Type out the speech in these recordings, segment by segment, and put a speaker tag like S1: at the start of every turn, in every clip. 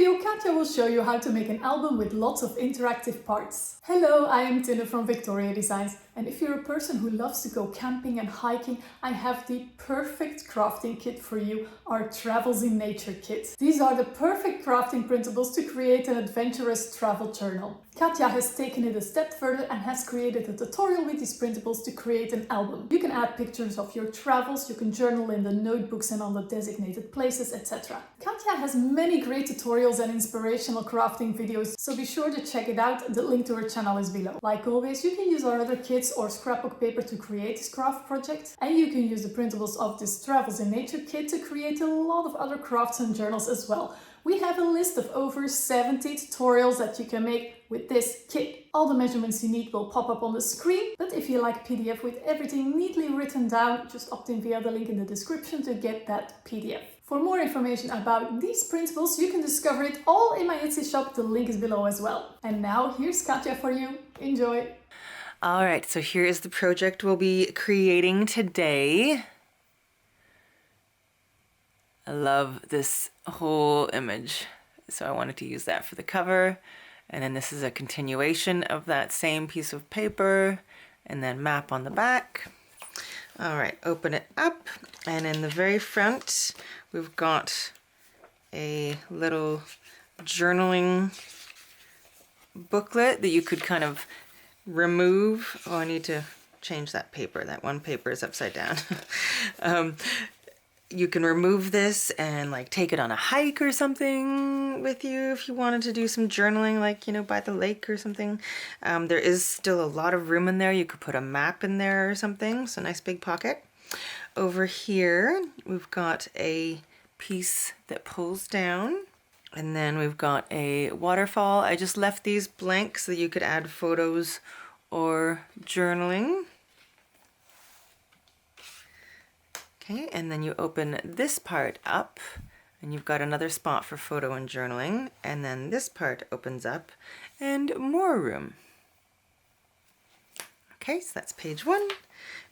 S1: video, Katia will show you how to make an album with lots of interactive parts. Hello, I am Tine from Victoria Designs, and if you're a person who loves to go camping and hiking, I have the perfect crafting kit for you, our Travels in Nature kit. These are the perfect crafting printables to create an adventurous travel journal. Katia has taken it a step further and has created a tutorial with these printables to create an album. You can add pictures of your travels, you can journal in the notebooks and on the designated places, etc. Katia has many great tutorials and inspirational crafting videos, so be sure to check it out. The link to her channel is below. Like always, you can use our other kits or scrapbook paper to create this craft project, and you can use the printables of this Travels in Nature kit to create a lot of other crafts and journals as well. We have a list of over 70 tutorials that you can make with this kit. All the measurements you need will pop up on the screen, but if you like PDF with everything neatly written down, just opt in via the link in the description to get that PDF. For more information about these printables, you can discover it all in my Etsy shop. The link is below as well. And now here's Katia for you. Enjoy!
S2: All right, so here is the project we'll be creating today. I love this whole image, so I wanted to use that for the cover. And then this is a continuation of that same piece of paper, and then map on the back. All right, open it up, and in the very front, we've got a little journaling booklet that you could kind of remove. Oh, I need to change that paper. That one paper is upside down. You can remove this and like take it on a hike or something with you if you wanted to do some journaling, like, you know, by the lake or something. There is still a lot of room in there. You could put a map in there or something. So nice big pocket. Over here, we've got a piece that pulls down. And then we've got a waterfall. I just left these blank so that you could add photos or journaling. Okay, and then you open this part up and you've got another spot for photo and journaling, and then this part opens up and more room. Okay, so that's page 1.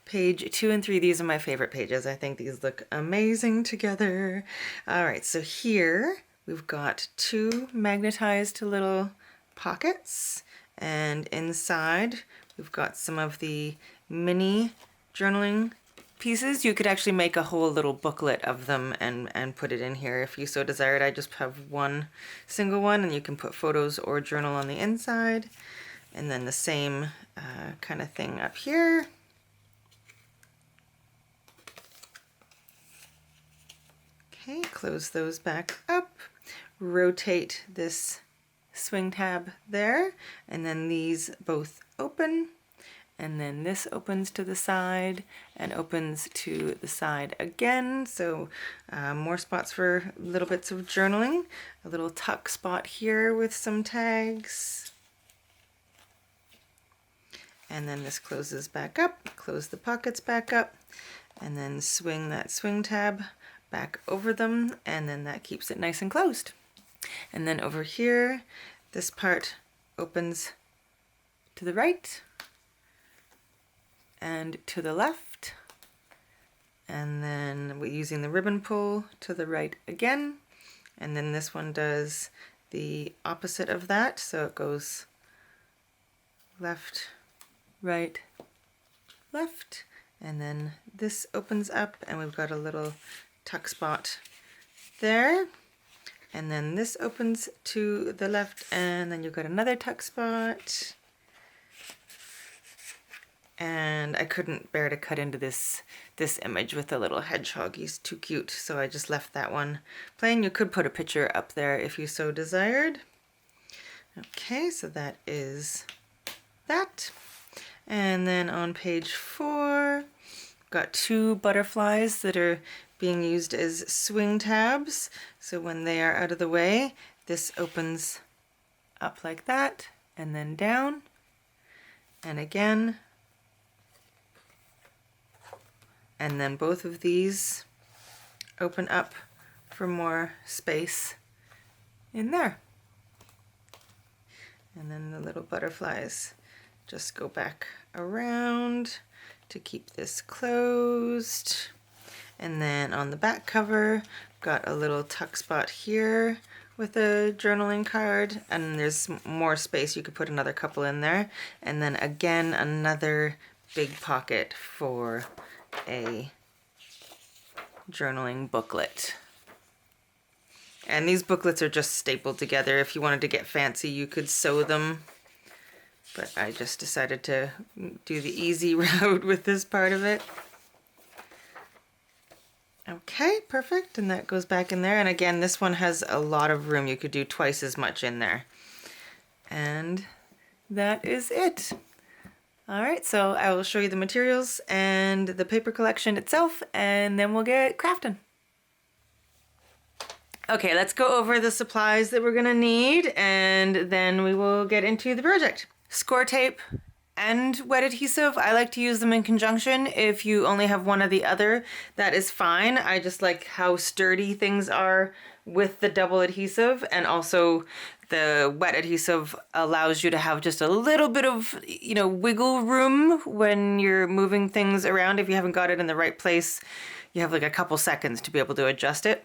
S2: Page 2 and 3, these are my favorite pages. I think these look amazing together. All right, so here we've got 2 magnetized little pockets, and inside we've got some of the mini journaling pieces. You could actually make a whole little booklet of them and put it in here if you so desired. I just have one single one, and you can put photos or journal on the inside. And then the same kind of thing up here. Okay, close those back up. Rotate this swing tab there, and then these both open. And then this opens to the side and opens to the side again. So more spots for little bits of journaling. A little tuck spot here with some tags. And then this closes back up. Close the pockets back up. And then swing that swing tab back over them. And then that keeps it nice and closed. And then over here, this part opens to the right and to the left, and then we're using the ribbon pull to the right again, and then this one does the opposite of that, so it goes left, right, left, and then this opens up and we've got a little tuck spot there, and then this opens to the left, and then you've got another tuck spot. And I couldn't bear to cut into this image with the little hedgehog. He's too cute, so I just left that one plain. You could put a picture up there if you so desired. Okay, so that is that. And then on page 4, got 2 butterflies that are being used as swing tabs. So when they are out of the way, this opens up like that, and then down, and again. And then both of these open up for more space in there. And then the little butterflies just go back around to keep this closed. And then on the back cover, got a little tuck spot here with a journaling card, and there's more space. You could put another couple in there. And then again, another big pocket for a journaling booklet. And these booklets are just stapled together. If you wanted to get fancy, you could sew them. But I just decided to do the easy route with this part of it. Okay, perfect. And that goes back in there. And again, this one has a lot of room. You could do twice as much in there. And that is it. All right, so I will show you the materials and the paper collection itself, and then we'll get crafting. Okay, let's go over the supplies that we're gonna need, and then we will get into the project. Score tape and wet adhesive. I like to use them in conjunction. If you only have one or the other, that is fine. I just like how sturdy things are with the double adhesive, and also the wet adhesive allows you to have just a little bit of, you know, wiggle room when you're moving things around. If you haven't got it in the right place, you have like a couple seconds to be able to adjust it.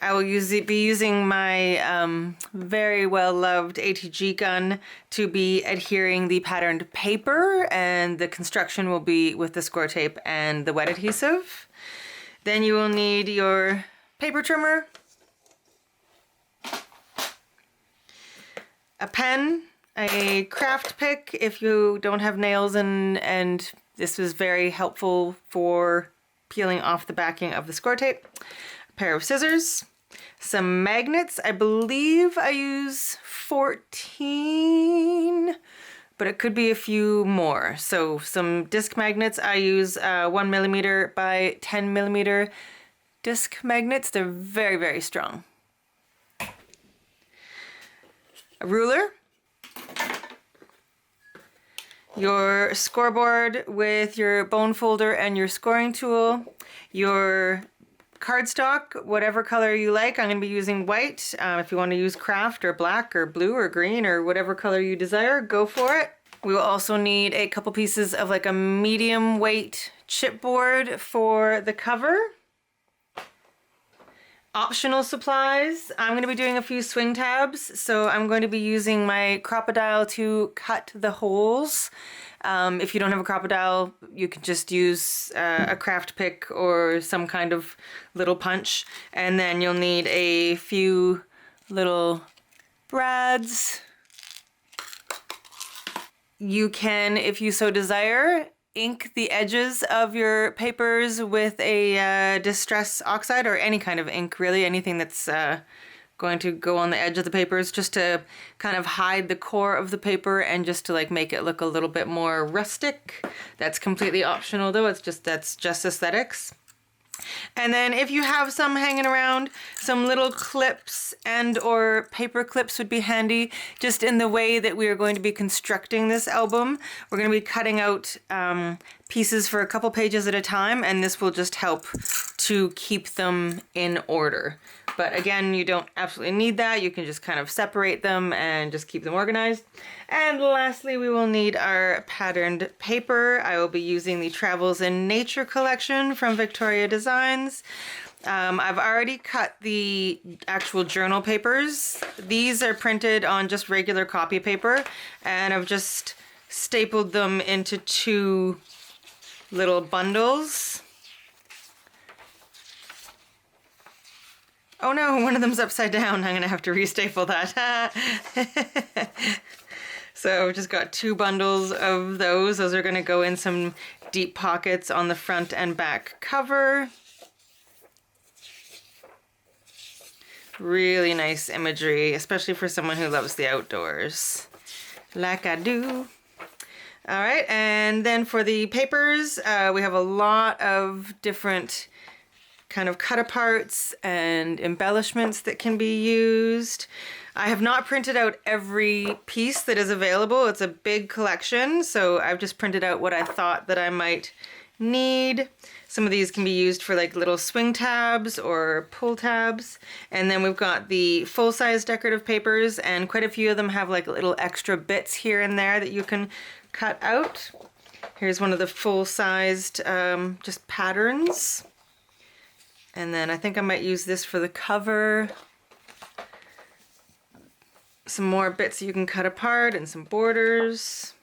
S2: I will be using my very well-loved ATG gun to be adhering the patterned paper, and the construction will be with the score tape and the wet adhesive. Then you will need your paper trimmer, a pen, a craft pick if you don't have nails, and this was very helpful for peeling off the backing of the score tape, a pair of scissors, some magnets. I believe I use 14, but it could be a few more. So some disc magnets. I use 1mm by 10mm disc magnets. They're very, very strong. A ruler, your scoreboard with your bone folder and your scoring tool, your cardstock, whatever color you like. I'm going to be using white. If you want to use craft or black or blue or green or whatever color you desire, go for it. We will also need a couple pieces of like a medium weight chipboard for the cover. Optional supplies. I'm going to be doing a few swing tabs, so I'm going to be using my Crocodile to cut the holes. If you don't have a Crocodile, you can just use a craft pick or some kind of little punch. And then you'll need a few little brads. You can, if you so desire, ink the edges of your papers with a distress oxide, or any kind of ink really, anything that's going to go on the edge of the papers, just to kind of hide the core of the paper and just to like make it look a little bit more rustic. That's completely optional though, that's just aesthetics. And then if you have some hanging around, some little clips and or paper clips would be handy, just in the way that we are going to be constructing this album. We're going to be cutting out pieces for a couple pages at a time, and this will just help to keep them in order. But again, you don't absolutely need that. You can just kind of separate them and just keep them organized. And lastly, we will need our patterned paper. I will be using the Travels in Nature collection from Victoria Designs. I've already cut the actual journal papers. These are printed on just regular copy paper, and I've just stapled them into two little bundles. Oh no, one of them's upside down. I'm gonna have to restaple that. So I've just got two bundles of those. Those are gonna go in some deep pockets on the front and back cover. Really nice imagery, especially for someone who loves the outdoors, like I do. All right, and then for the papers, we have a lot of different kind of cut aparts and embellishments that can be used. I have not printed out every piece that is available. It's a big collection, so I've just printed out what I thought that I might need. Some of these can be used for like little swing tabs or pull tabs. And then we've got the full-size decorative papers, and quite a few of them have like little extra bits here and there that you can cut out. Here's one of the full-sized just patterns. And then I think I might use this for the cover. some more bits you can cut apart and some borders.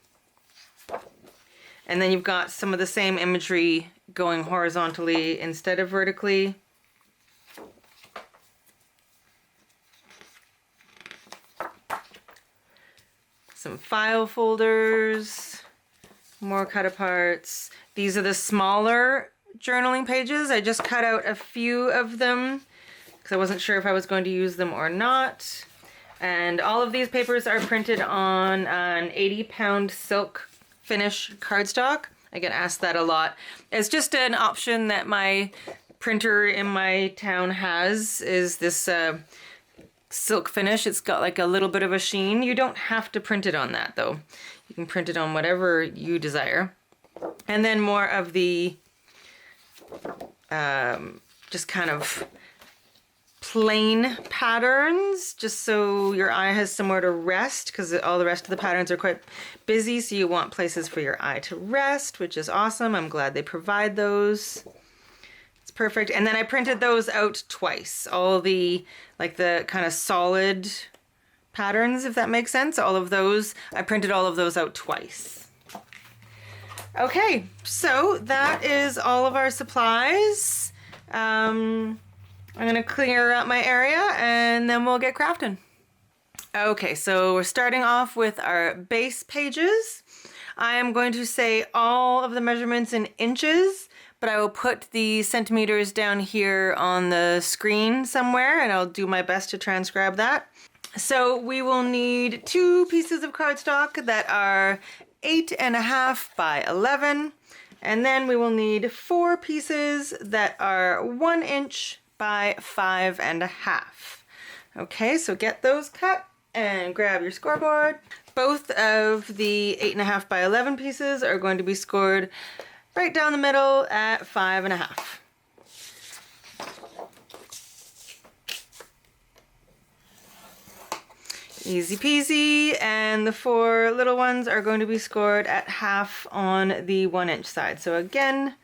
S2: And then you've got some of the same imagery going horizontally instead of vertically. Some file folders, more cut aparts. These are the smaller journaling pages. I just cut out a few of them because I wasn't sure if I was going to use them or not. And all of these papers are printed on an 80-pound silk finish cardstock. I get asked that a lot. It's just an option that my printer in my town has, is this silk finish. It's got like a little bit of a sheen. You don't have to print it on that though. You can print it on whatever you desire. And then more of the just kind of plain patterns, just so your eye has somewhere to rest, because all the rest of the patterns are quite busy, so you want places for your eye to rest, which is awesome. I'm glad they provide those. It's perfect. And then I printed those out twice. All the, like the kind of solid patterns, if that makes sense. All of those, I printed all of those out twice. Okay, so that is all of our supplies. I'm gonna clear out my area and then we'll get crafting. Okay, so we're starting off with our base pages. I am going to say all of the measurements in inches, but I will put the centimeters down here on the screen somewhere, and I'll do my best to transcribe that. So we will need 2 pieces of cardstock that are 8.5 by 11, and then we will need 4 pieces that are 1 inch by 5.5. Okay, so get those cut and grab your scoreboard. Both of the 8.5 by 11 pieces are going to be scored right down the middle at 5.5. Easy peasy, and the 4 little ones are going to be scored at half on the 1 inch side. So again,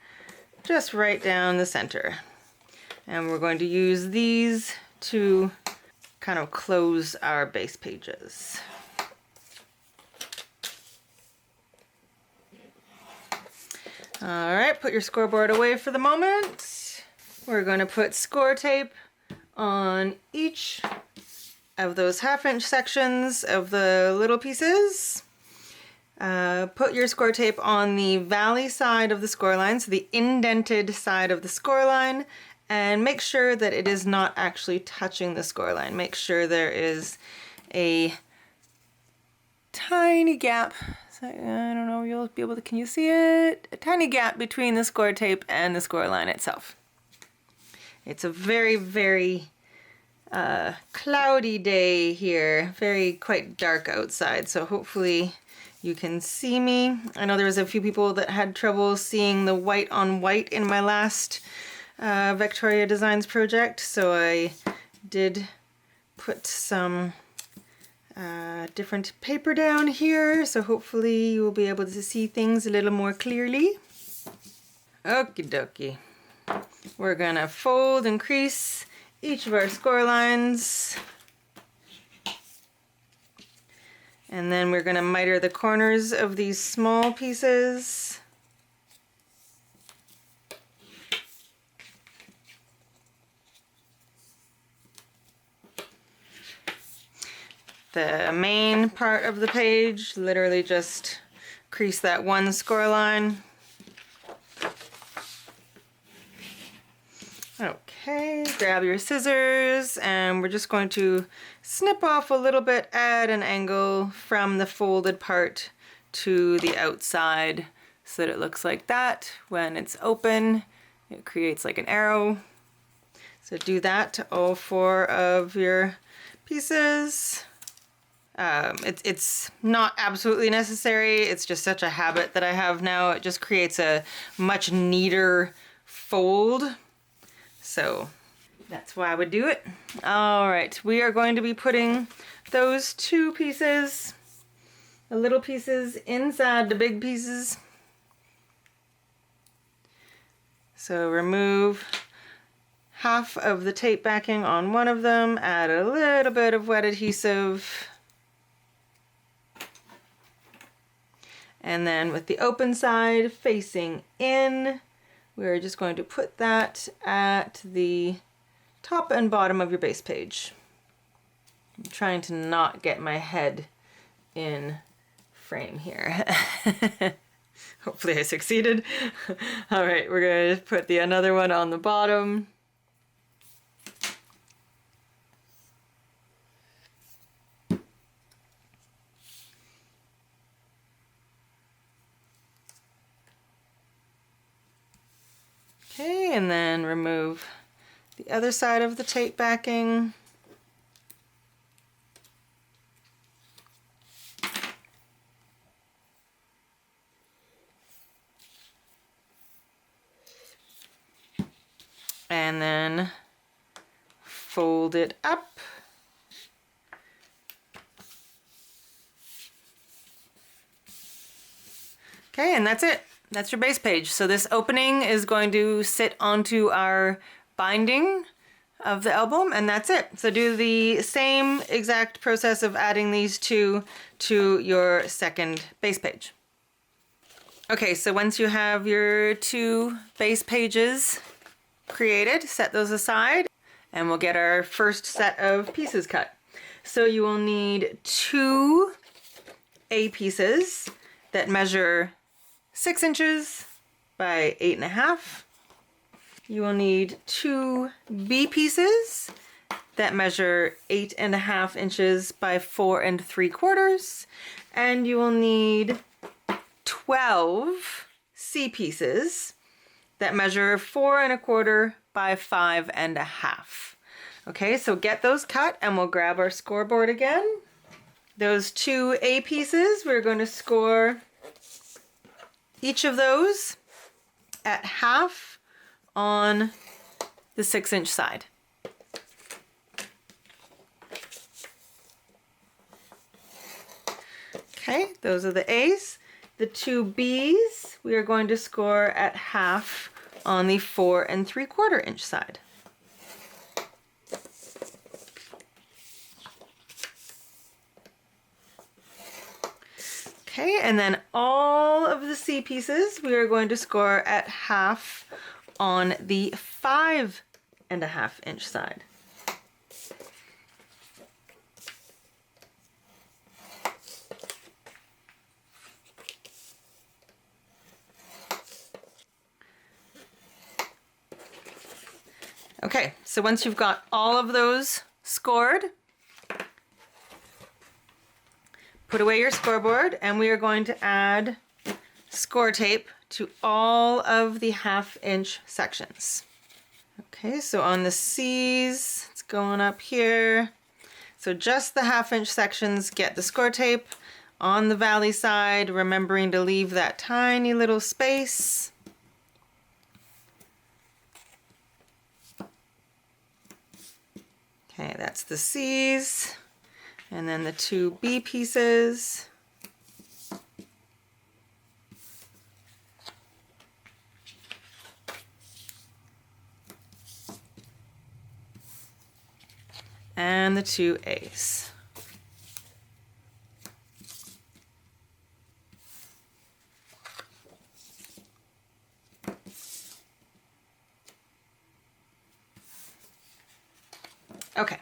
S2: just right down the center. And we're going to use these to kind of close our base pages. All right, put your scoreboard away for the moment. We're going to put score tape on each of those 1/2 inch sections of the little pieces. Put your score tape on the valley side of the score line, so the indented side of the score line, and make sure that it is not actually touching the score line. Make sure there is a tiny gap. So, I don't know, you'll be able to, can you see it? A tiny gap between the score tape and the score line itself. It's a very, very cloudy day here. Quite dark outside, so hopefully you can see me. I know there was a few people that had trouble seeing the white on white in my last Victoria Designs project, so I did put some different paper down here, so hopefully you will be able to see things a little more clearly. Okie dokie. We're gonna fold and crease each of our score lines, and then we're gonna miter the corners of these small pieces. The main part of the page, literally just crease that one score line. Okay, grab your scissors, and we're just going to snip off a little bit at an angle from the folded part to the outside so that it looks like that. When it's open, it creates like an arrow. So do that to all 4 of your pieces. It's not absolutely necessary. It's just such a habit that I have now. It just creates a much neater fold. So that's why I would do it. All right, we are going to be putting those 2 pieces, the little pieces, inside the big pieces. So remove half of the tape backing on one of them, add a little bit of wet adhesive And then with the open side facing in, we're just going to put that at the top and bottom of your base page. I'm trying to not get my head in frame here. Hopefully I succeeded. All right, we're going to put another one on the bottom. Okay, and then remove the other side of the tape backing. And then fold it up. Okay, and that's it. That's your base page. So this opening is going to sit onto our binding of the album, and that's it. So do the same exact process of adding these two to your second base page. Okay, so once you have your two base pages created, set those aside, and we'll get our first set of pieces cut. So you will need 2 A pieces that measure 6 inches by 8.5. You will need 2 B pieces that measure 8.5 inches by 4 3/4. And you will need 12 C pieces that measure 4 1/4 by 5 1/2. Okay, so get those cut and we'll grab our scoreboard again. Those 2 A pieces, we're going to score each of those at half on the 6-inch side. Okay, those are the A's. The 2 B's, we are going to score at half on the 4 3/4 inch side. Okay, and then all of the C pieces, we are going to score at half on the 5 1/2 inch side. Okay, so once you've got all of those scored, put away your scoreboard, and we are going to add score tape to all of the 1/2 inch sections. Okay, so on the C's, it's going up here. So just the 1/2 inch sections get the score tape. On the valley side, remembering to leave that tiny little space. Okay, that's the C's. And then the 2 B pieces. And the 2 A's. Okay.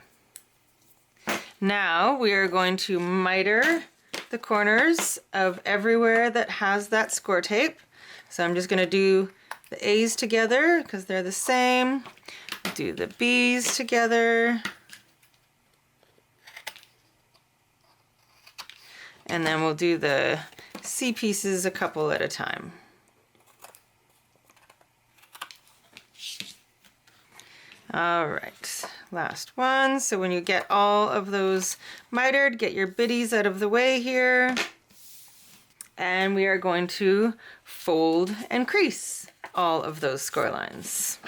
S2: Now we are going to miter the corners of everywhere that has that score tape. So I'm just going to do the A's together because they're the same. Do the B's together. And then we'll do the C pieces a couple at a time. All right, last one. So when you get all of those mitered, get your biddies out of the way here. And we are going to fold and crease all of those score lines.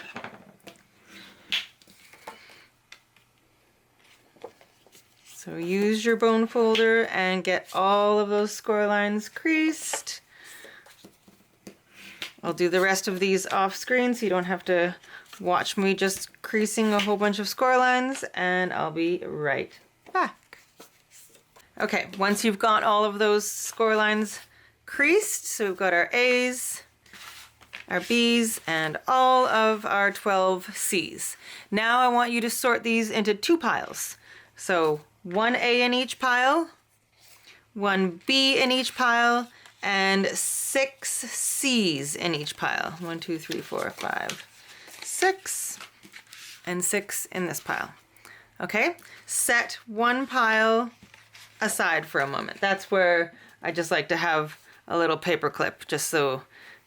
S2: So use your bone folder and get all of those score lines creased. I'll do the rest of these off screen so you don't have to watch me just creasing a whole bunch of score lines, and I'll be right back. Okay, once you've got all of those score lines creased. So we've got our A's, our B's, and all of our 12 C's. Now I want you to sort these into 2 piles. So 1 A in each pile, 1 B in each pile, and 6 C's in each pile. 1, 2, 3, 4, 5, 6, and 6 in this pile. Okay, set one pile aside for a moment. That's where I just like to have a little paper clip just so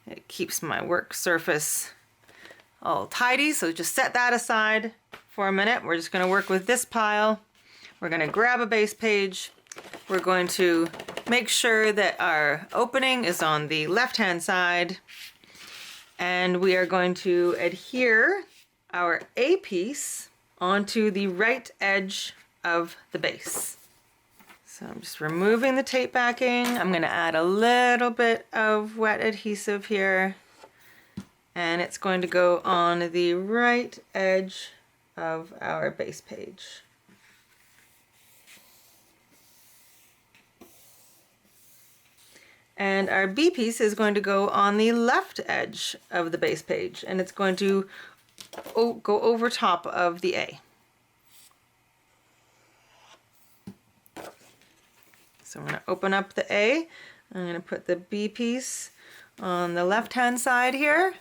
S2: it keeps my work surface all tidy. So just set that aside for a minute. We're just going to work with this pile. We're going to grab a base page. We're going to make sure that our opening is on the left-hand side. And we are going to adhere our A piece onto the right edge of the base. So I'm just removing the tape backing. I'm going to add a little bit of wet adhesive here, and it's going to go on the right edge of our base page. And our B piece is going to go on the left edge of the base page, and it's going to go over top of the A. So I'm going to open up the A. I'm going to put the B piece on the left-hand side here.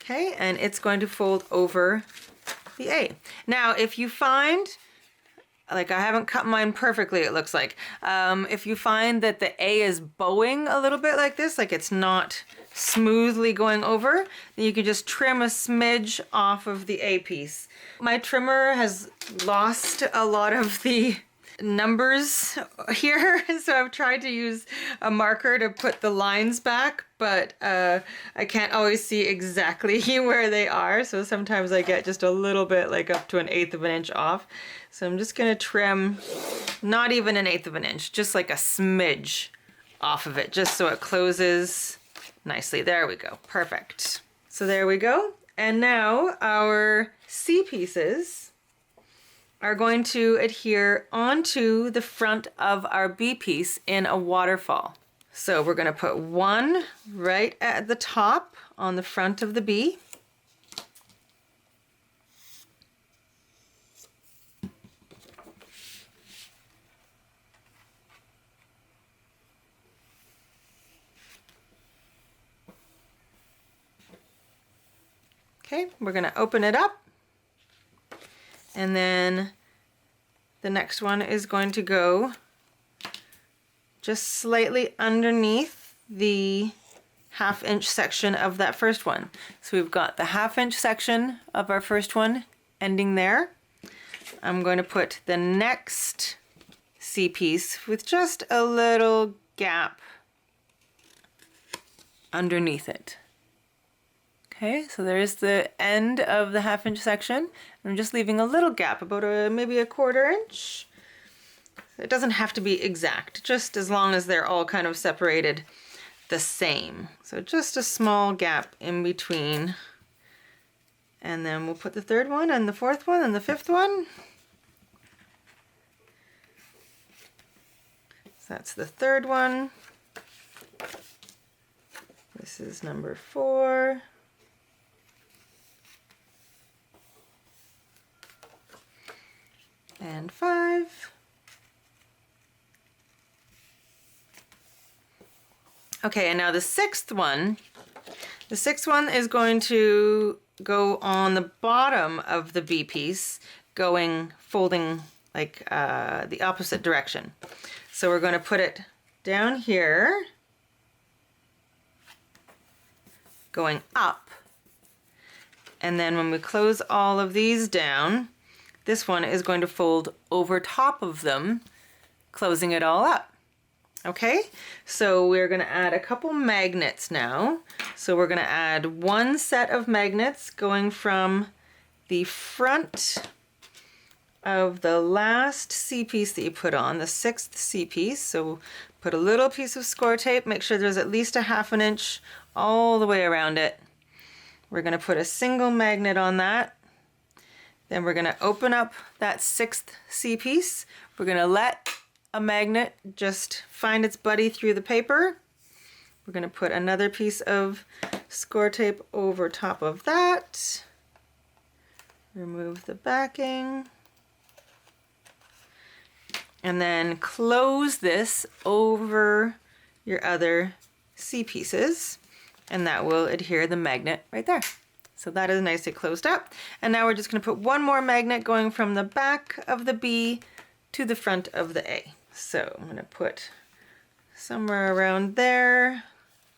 S2: Okay, and it's going to fold over the A. Now, if you find, like I haven't cut mine perfectly, it looks like. If you find that the A is bowing a little bit like this, like it's not smoothly going over, then you can just trim a smidge off of the A piece. My trimmer has lost a lot of the numbers here, so I've tried to use a marker to put the lines back, but I can't always see exactly where they are, so sometimes I get just a little bit, like up to 1/8 of an inch off. So I'm just going to trim not even 1/8 of an inch, just like a smidge off of it, just so it closes nicely. There we go. Perfect. So there we go. And now our C pieces are going to adhere onto the front of our B piece in a waterfall. So we're going to put one right at the top on the front of the B. Okay, we're going to open it up. And then the next one is going to go just slightly underneath the 1/2 inch section of that first one. So we've got the 1/2 inch section of our first one ending there. I'm going to put the next C piece with just a little gap underneath it. Okay, so there's the end of the 1/2 inch section. I'm just leaving a little gap, about maybe a 1/4 inch. It doesn't have to be exact, just as long as they're all kind of separated the same. So just a small gap in between. And then we'll put the 3rd one and the 4th one and the 5th one. So that's the 3rd one. This is number 4. And 5. Okay, and now the 6th one. The 6th one is going to go on the bottom of the B piece, folding like the opposite direction. So we're going to put it down here, going up. And then when we close all of these down, this one is going to fold over top of them, closing it all up. Okay, so we're going to add a couple magnets now. So we're going to add one set of magnets going from the front of the last C piece that you put on, the 6th C piece. So put a little piece of score tape, make sure there's at least a 1/2 inch all the way around it. We're going to put a single magnet on that. Then we're going to open up that 6th C piece. We're going to let a magnet just find its buddy through the paper. We're going to put another piece of score tape over top of that. Remove the backing. And then close this over your other C pieces, and that will adhere the magnet right there. So that is nicely closed up. And now we're just going to put one more magnet going from the back of the B to the front of the A. So I'm going to put somewhere around there,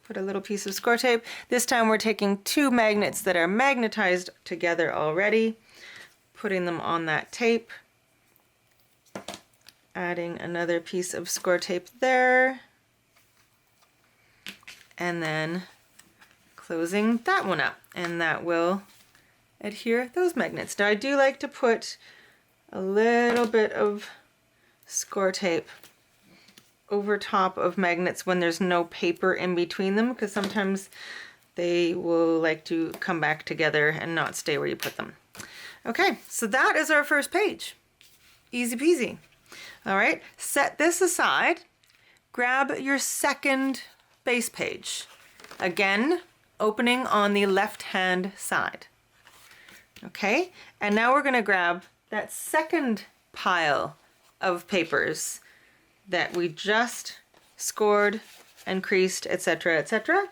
S2: put a little piece of score tape. This time we're taking two magnets that are magnetized together already, putting them on that tape, adding another piece of score tape there, and then closing that one up, and that will adhere those magnets. Now I do like to put a little bit of score tape over top of magnets when there's no paper in between them, because sometimes they will like to come back together and not stay where you put them. Okay, so that is our first page. Easy peasy. All right, set this aside. Grab your second base page. Again, opening on the left-hand side. Okay, and now we're going to grab that second pile of papers that we just scored and creased, etc., etc.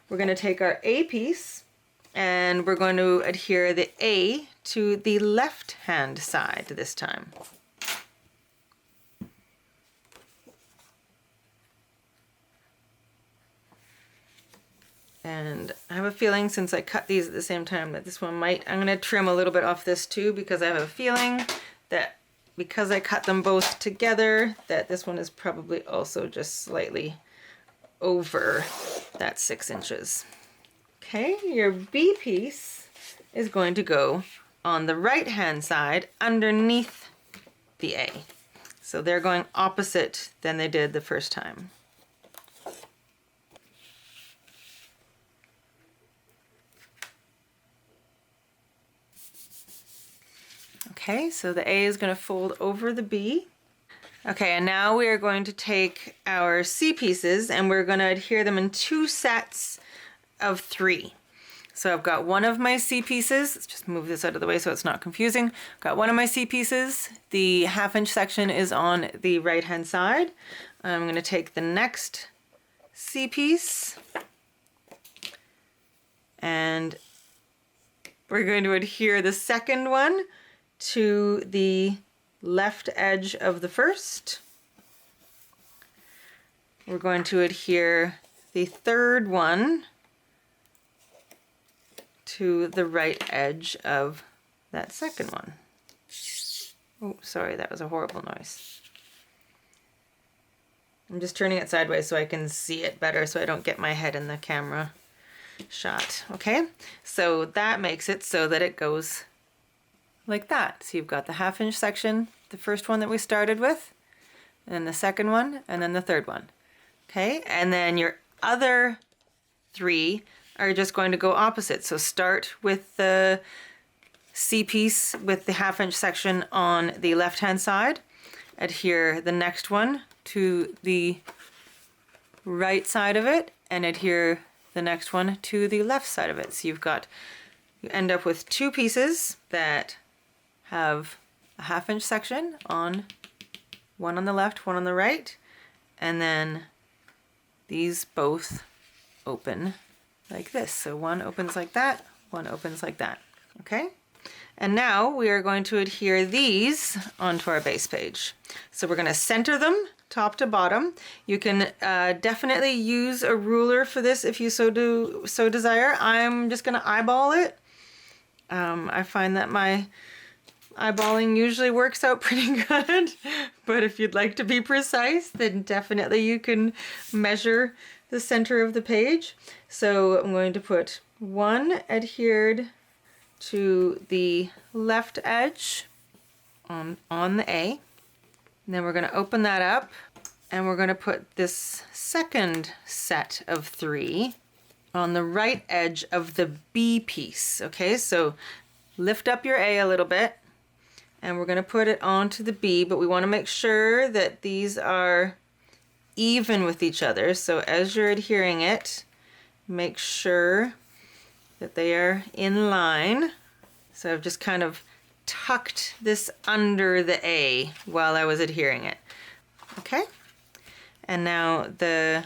S2: We're going to take our A piece and we're going to adhere the A to the left-hand side this time. And I have a feeling, since I cut these at the same time, that this one might, I'm going to trim a little bit off this too, because I have a feeling that because I cut them both together, that this one is probably also just slightly over that 6 inches. Okay, your B piece is going to go on the right hand side underneath the A. So they're going opposite than they did the first time. Okay, so the A is going to fold over the B. Okay, and now we are going to take our C pieces and we're going to adhere them in 2 sets of 3. So I've got one of my C pieces. Let's just move this out of the way so it's not confusing. Got one of my C pieces. The 1/2 inch section is on the right hand side. I'm going to take the next C piece and we're going to adhere the second one to the left edge of the first. We're going to adhere the third one to the right edge of that second one. Oh, sorry, that was a horrible noise. I'm just turning it sideways so I can see it better so I don't get my head in the camera shot. Okay, so that makes it so that it goes like that. So you've got the 1/2 inch section, the first one that we started with, and then the second one, and then the third one. Okay, and then your other 3 are just going to go opposite. So start with the C piece with the 1/2 inch section on the left hand side, adhere the next one to the right side of it, and adhere the next one to the left side of it. So you end up with 2 pieces that have a 1/2 inch section on, one on the left, one on the right, and then these both open like this. So one opens like that, one opens like that. Okay, and now we are going to adhere these onto our base page. So we're going to center them top to bottom. You can definitely use a ruler for this if you so desire. I'm just going to eyeball it. I find that my eyeballing usually works out pretty good, but if you'd like to be precise, then definitely you can measure the center of the page. So I'm going to put one adhered to the left edge on the A, and then we're going to open that up and we're going to put this second set of 3 on the right edge of the B piece. Okay, so lift up your A a little bit and we're going to put it onto the B, but we want to make sure that these are even with each other. So as you're adhering it, make sure that they are in line. So I've just kind of tucked this under the A while I was adhering it. Okay, and now the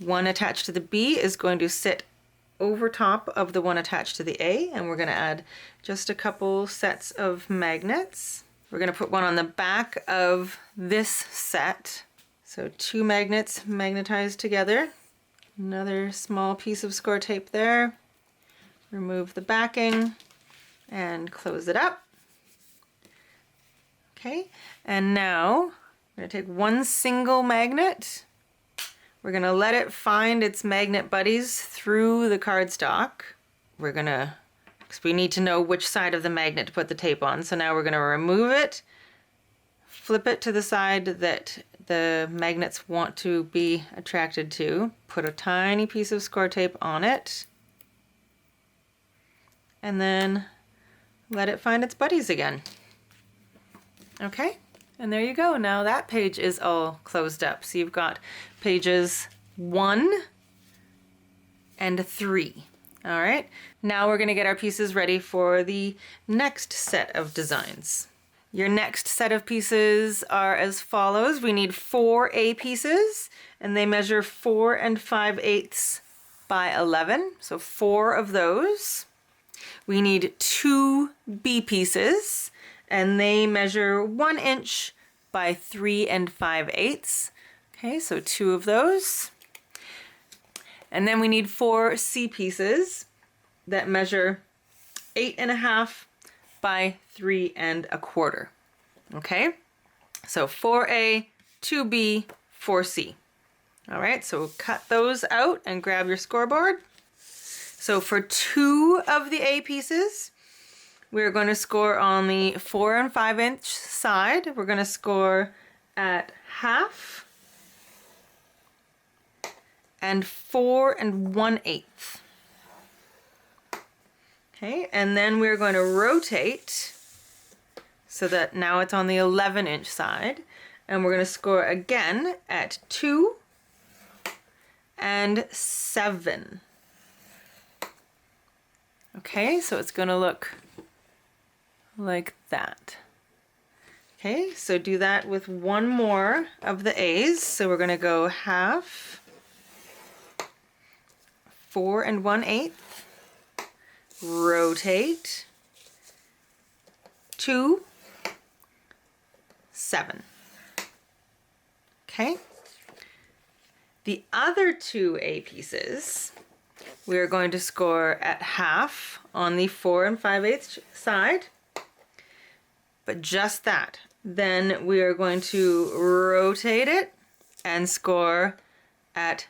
S2: one attached to the B is going to sit over top of the one attached to the A, and we're going to add just a couple sets of magnets. We're going to put one on the back of this set. So 2 magnets magnetized together. Another small piece of score tape there. Remove the backing and close it up. Okay, and now I'm going to take one single magnet. We're going to let it find its magnet buddies through the cardstock. Because we need to know which side of the magnet to put the tape on. So now we're going to remove it, flip it to the side that the magnets want to be attracted to, put a tiny piece of score tape on it, and then let it find its buddies again. Okay, and there you go. Now that page is all closed up. So you've got pages 1 and 3. All right, now we're going to get our pieces ready for the next set of designs. Your next set of pieces are as follows. We need 4 A pieces, and they measure 4 5/8 by 11, so 4 of those. We need 2 B pieces, and they measure 1 inch by 3 5/8. Okay, so 2 of those. And then we need 4 C pieces that measure 8.5 by 3 1/4. Okay, so 4A, 2B, 4C. All right, so cut those out and grab your scoreboard. So for 2 of the A pieces, we're going to score on the 4 5/inch side. We're going to score at 1/2 and 4 1/8. Okay, and then we're going to rotate so that now it's on the 11-inch side, and we're going to score again at 2 and 7. Okay, so it's going to look like that. Okay, so do that with one more of the A's. So we're going to go 1/2, 4 1/8, rotate, 2, 7. Okay. The other 2 A pieces, we're going to score at 1/2 on the 4 5/8 side, but just that. Then we are going to rotate it and score at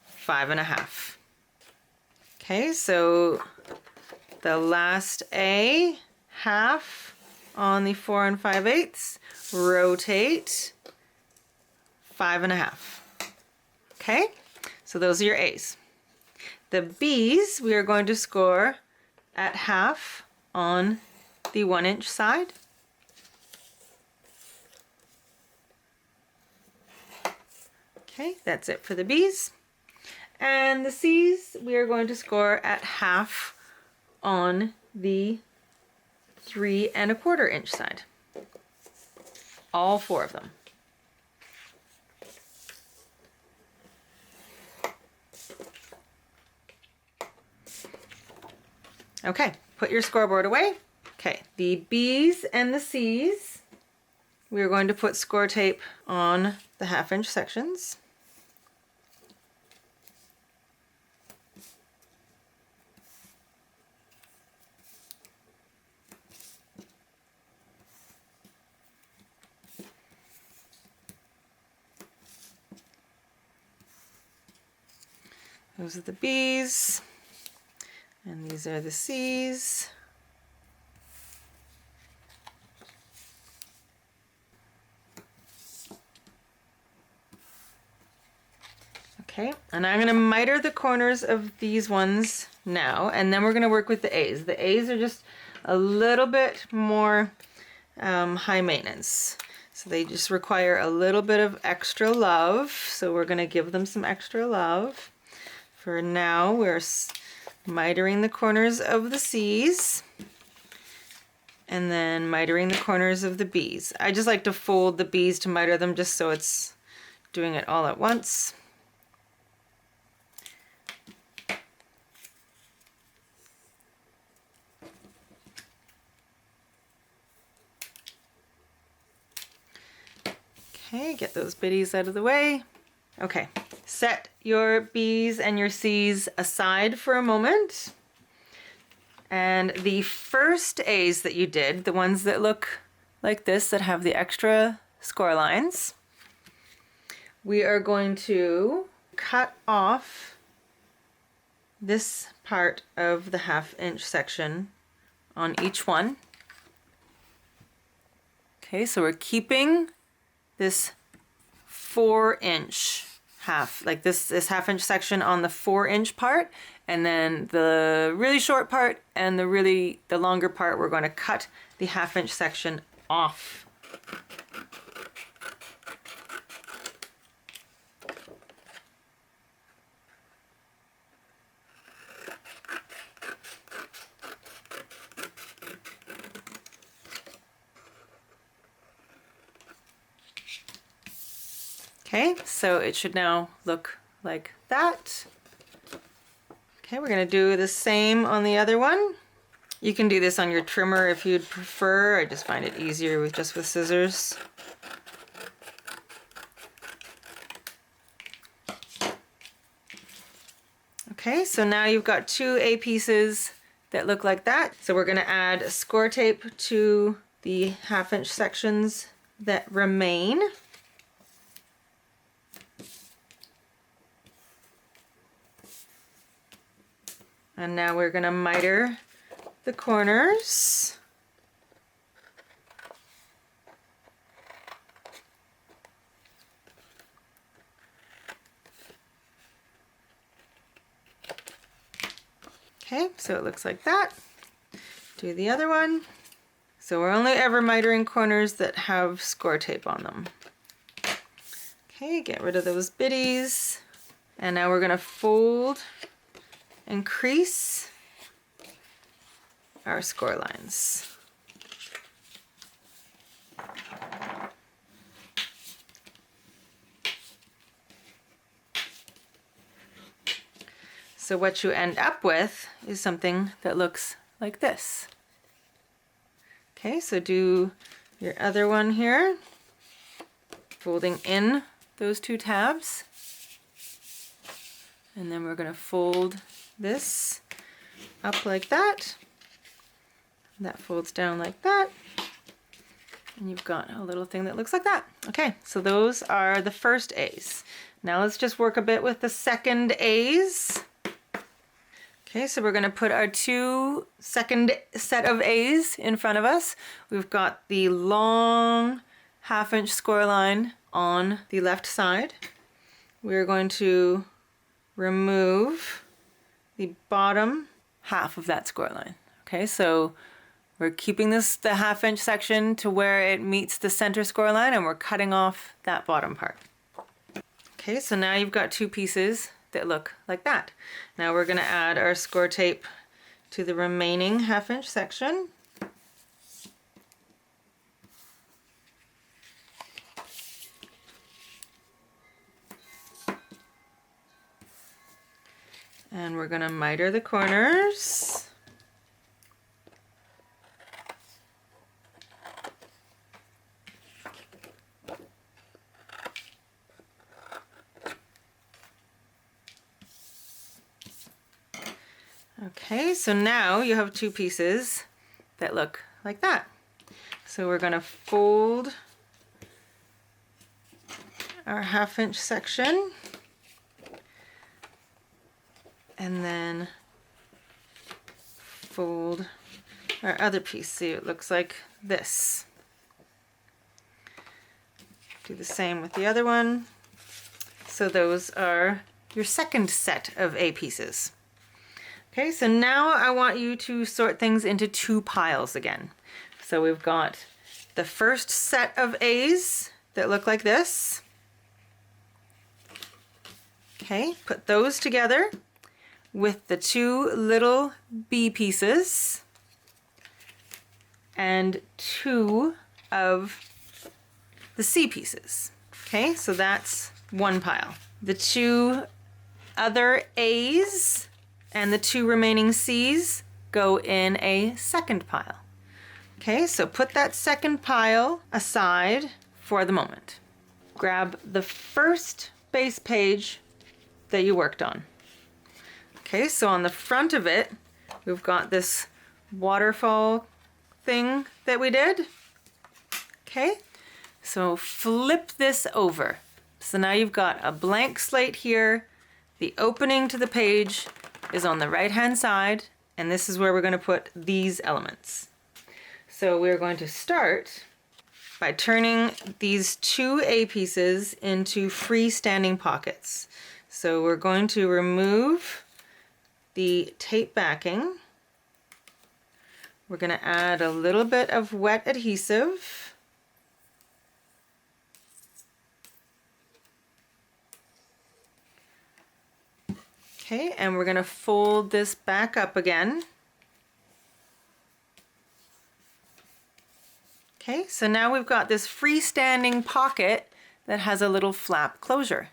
S2: 5 1/2. Okay, so the last A, 1/2 on the 4 5/8, rotate, 5 1/2. Okay, so those are your A's. The B's, we are going to score at 1/2 on the 1-inch side. Okay, that's it for the B's. And the C's, we are going to score at 1/2 on the 3 1/4 inch side. All 4 of them. Okay, put your scoreboard away. Okay, the B's and the C's, we're going to put score tape on the 1/2-inch sections. Those are the B's, and these are the C's. Okay, and I'm going to miter the corners of these ones now, and then we're going to work with the A's. The A's are just a little bit more high maintenance. So they just require a little bit of extra love. So we're going to give them some extra love. For now, we're mitering the corners of the C's and then mitering the corners of the B's. I just like to fold the B's to miter them just so it's doing it all at once. Okay, get those biddies out of the way. Okay, set your B's and your C's aside for a moment. And the first A's that you did, the ones that look like this, that have the extra score lines, we are going to cut off this part of the 1/2 inch section on each one. Okay, so we're keeping this 4-inch half, like this 1/2 inch section on the 4-inch part, and then the really short part and the longer part, we're going to cut the 1/2 inch section off. Okay, so it should now look like that. Okay, we're going to do the same on the other one. You can do this on your trimmer if you'd prefer. I just find it easier with scissors. Okay, so now you've got 2 A pieces that look like that. So we're going to add score tape to the 1/2 inch sections that remain. And now we're going to miter the corners. Okay, so it looks like that. Do the other one. So we're only ever mitering corners that have score tape on them. Okay, get rid of those biddies. And now we're going to fold and crease our score lines. So what you end up with is something that looks like this. Okay, so do your other one here, folding in those 2 tabs, and then we're going to fold this up like that. That folds down like that. And you've got a little thing that looks like that. Okay, so those are the first A's. Now let's just work a bit with the second A's. Okay, so we're going to put our second set of A's in front of us. We've got the long 1/2 inch score line on the left side. We're going to remove the bottom half of that score line. Okay, so we're keeping the 1/2 inch section to where it meets the center score line, and we're cutting off that bottom part. Okay, so now you've got 2 pieces that look like that. Now we're going to add our score tape to the remaining 1/2 inch section. And we're going to miter the corners. Okay, so now you have 2 pieces that look like that. So we're going to fold our 1/2 inch section, and then fold our other piece. See, it looks like this. Do the same with the other one. So those are your second set of A pieces. Okay, so now I want you to sort things into 2 piles again. So we've got the first set of A's that look like this. Okay, put those together with the two little B pieces and two of the C pieces. Okay, so that's one pile. The two other A's and the two remaining C's go in a second pile. Okay, so put that second pile aside for the moment. Grab the first base page that you worked on. Okay, so on the front of it, we've got this waterfall thing that we did. Okay, so flip this over. So now you've got a blank slate here. The opening to the page is on the right-hand side, and this is where we're going to put these elements. So we're going to start by turning these two A pieces into freestanding pockets. So we're going to remove the tape backing. We're going to add a little bit of wet adhesive. Okay, and we're going to fold this back up again. Okay, so now we've got this freestanding pocket that has a little flap closure.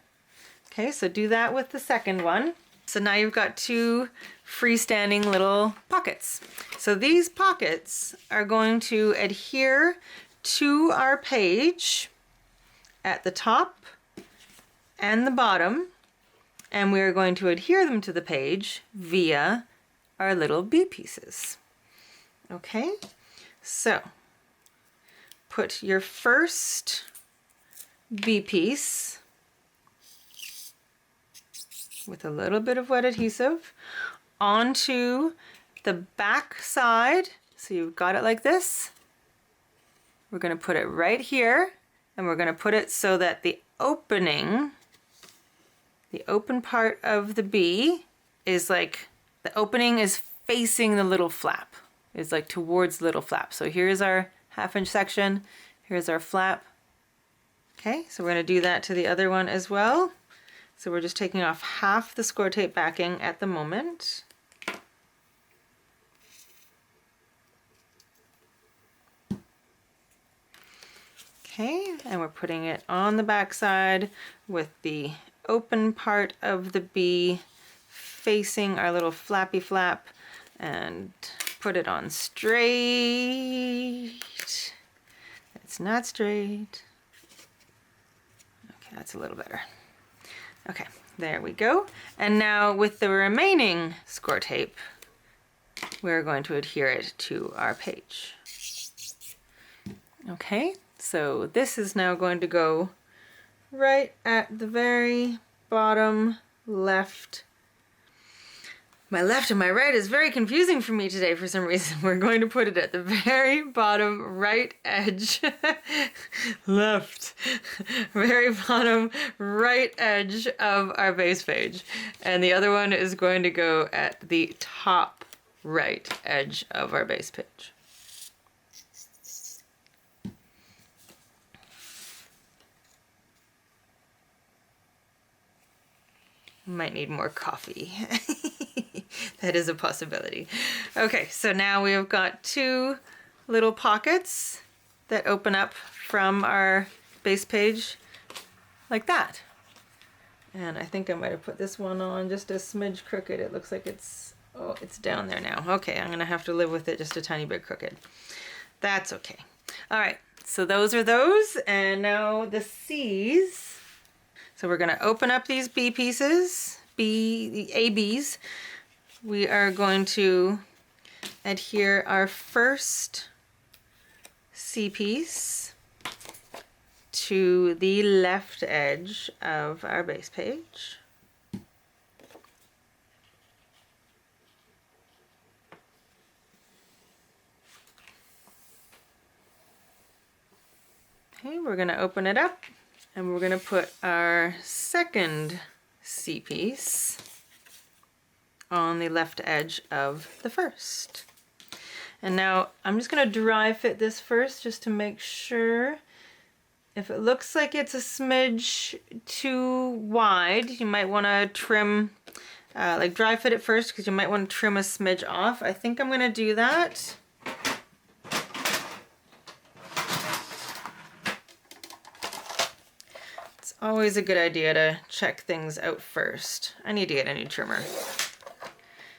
S2: Okay, so do that with the second one. So now you've got two freestanding little pockets. So these pockets are going to adhere to our page at the top and the bottom, and we're going to adhere them to the page via our little B pieces. Okay, so put your first B piece with a little bit of wet adhesive onto the back side. So you've got it like this. We're going to put it right here, and we're going to put it so that the opening, the open part of the B is like, the opening is facing the little flap. It's like towards the little flap. So here's our half-inch section. Here's our flap. Okay, so we're going to do that to the other one as well. So we're just taking off half the score tape backing at the moment. Okay, and we're putting it on the back side with the open part of the B facing our little flappy flap, and put it on straight. It's not straight. Okay, that's a little better. Okay, there we go. And now with the remaining score tape, we're going to adhere it to our page. Okay, so this is now going to go right at the very bottom left. My left and my right is very confusing for me today for some reason. We're going to put it at the very bottom right edge. Left. Very bottom right edge of our base page. And the other one is going to go at the top right edge of our base page. Might need more coffee. That is a possibility. Okay, so now we have got two little pockets that open up from our base page like that. And I think I might have put this one on just a smidge crooked. It looks like it's, oh, it's down there now. Okay, I'm gonna have to live with it just a tiny bit crooked. That's okay. All right, so those are those, and now the C's. So we're gonna open up these B pieces, the ABs. We are going to adhere our first C piece to the left edge of our base page. Okay, we're going to open it up, and we're going to put our second C piece on the left edge of the first. And now I'm just gonna dry fit this first just to make sure. If it looks like it's a smidge too wide, you might wanna trim, like dry fit it first because you might wanna trim a smidge off. I think I'm gonna do that. It's always a good idea to check things out first. I need to get a new trimmer.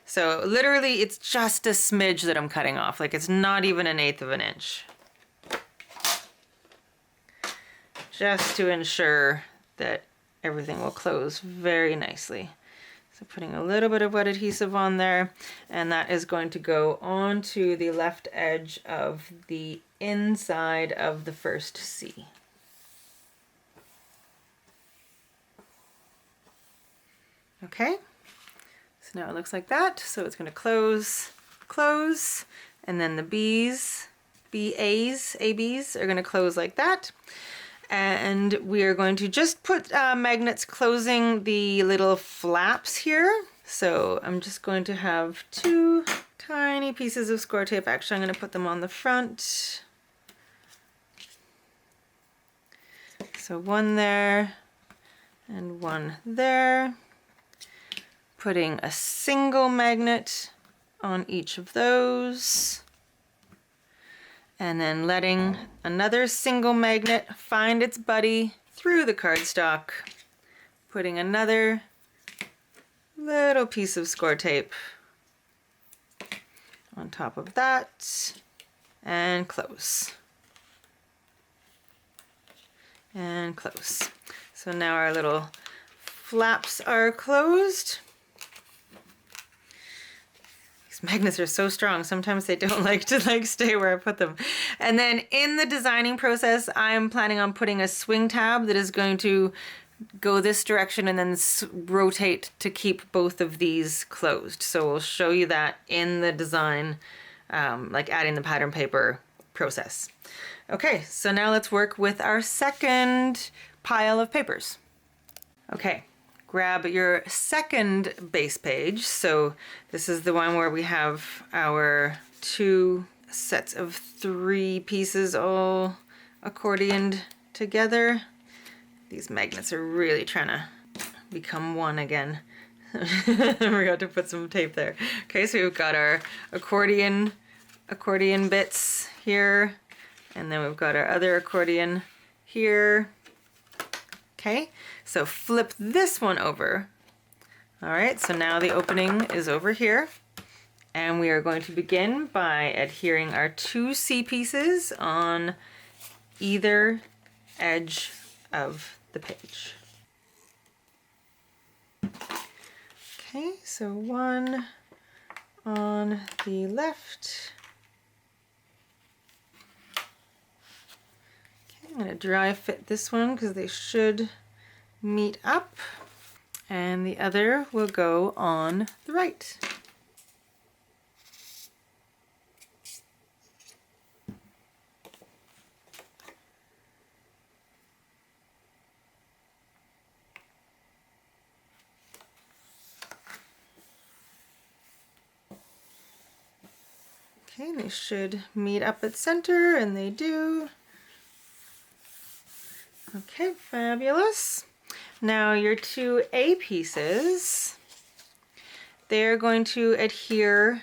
S2: So literally it's just a smidge that I'm cutting off. Like it's not even 1/8 of an inch. Just to ensure that everything will close very nicely. So putting a little bit of wet adhesive on there, and that is going to go onto the left edge of the inside of the first C. Okay, so now it looks like that. So it's going to close, close, and then the B's, ABs are going to close like that. And we are going to just put magnets closing the little flaps here. So I'm just going to have 2 tiny pieces of score tape. Actually, I'm going to put them on the front. So 1 there and 1 there. Putting a single magnet on each of those. And then letting another single magnet find its buddy through the cardstock. Putting another little piece of score tape on top of that, and close. And close. So now our little flaps are closed. Magnets are so strong, sometimes they don't like to stay where I put them. And then in the designing process, I'm planning on putting a swing tab that is going to go this direction and then rotate to keep both of these closed. So we'll show you that in the design, like adding the pattern paper process. Okay, so now let's work with our second pile of papers. Okay. Grab your second base page. So this is the one where we have our 2 sets of 3 pieces all accordioned together. These magnets are really trying to become one again. I forgot to put some tape there. Okay, so we've got our accordion bits here, and then we've got our other accordion here. Okay, so flip this one over. All right, so now the opening is over here. And we are going to begin by adhering our 2 C pieces on either edge of the page. Okay, so 1 on the left. I'm going to dry fit this one because they should meet up, and the other will go on the right. Okay, they should meet up at center, and they do. Okay, fabulous. Now your 2 A pieces, they're going to adhere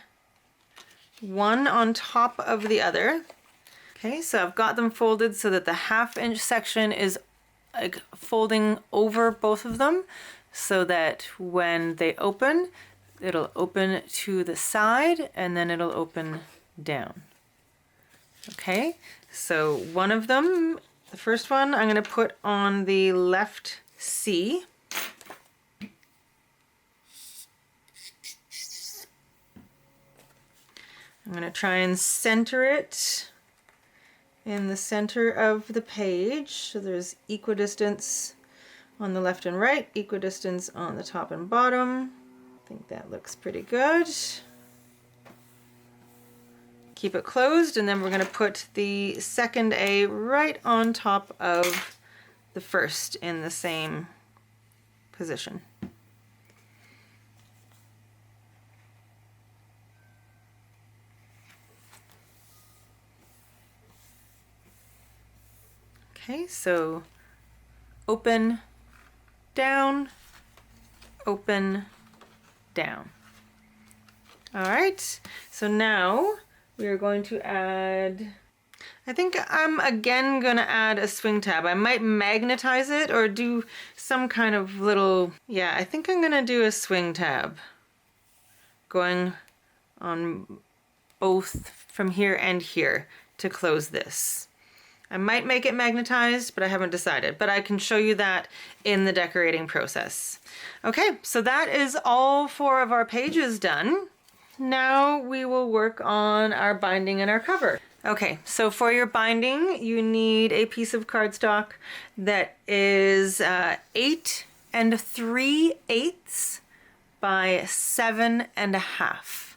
S2: one on top of the other. Okay, so I've got them folded so that the 1/2 inch section is like folding over both of them, so that when they open, it'll open to the side and then it'll open down. Okay, so one of them, the first one, I'm going to put on the left C. I'm going to try and center it in the center of the page. So there's equidistance on the left and right, equidistance on the top and bottom. I think that looks pretty good. Keep it closed, and then we're going to put the second A right on top of the first in the same position. Okay, so open, down, open, down. All right, so now we are going to add, I think I'm again gonna add a swing tab. I might magnetize it or do some kind of little, yeah, I think I'm gonna do a swing tab going on both from here and here to close this. I might make it magnetized, but I haven't decided, but I can show you that in the decorating process. Okay, so that is all 4 of our pages done. Now we will work on our binding and our cover. Okay, so for your binding, you need a piece of cardstock that is 8 3/8 by 7 1/2.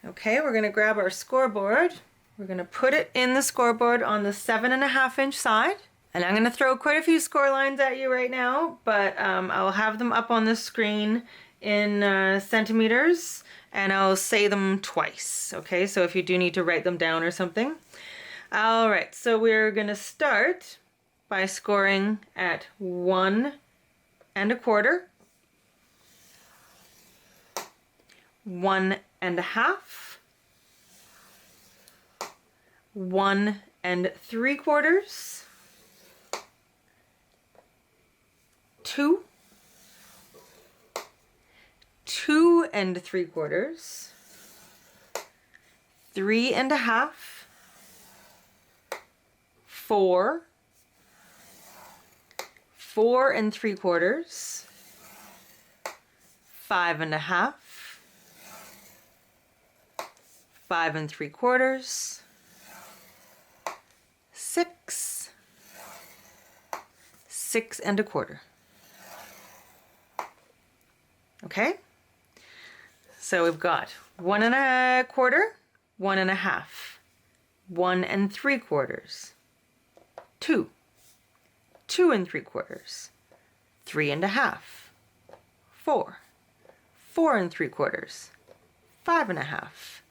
S2: Okay, we're gonna grab our scoreboard. We're gonna put it in the scoreboard on the 7 1/2 inch side. And I'm gonna throw quite a few score lines at you right now, but I'll have them up on the screen in centimeters, and I'll say them twice, okay? So if you do need to write them down or something. All right, so we're gonna start by scoring at 1 1/4, 1 1/2, 1 3/4, 2, 2 3/4, 3 1/2, 4, 4 3/4, 5 1/2, 5 3/4, 6, 6 1/4. Okay, so we've got 1 1/4, 1 1/2, 1 3/4, 2, 2 3/4, 3 1/2, 4, 4 3/4, 5 1/2,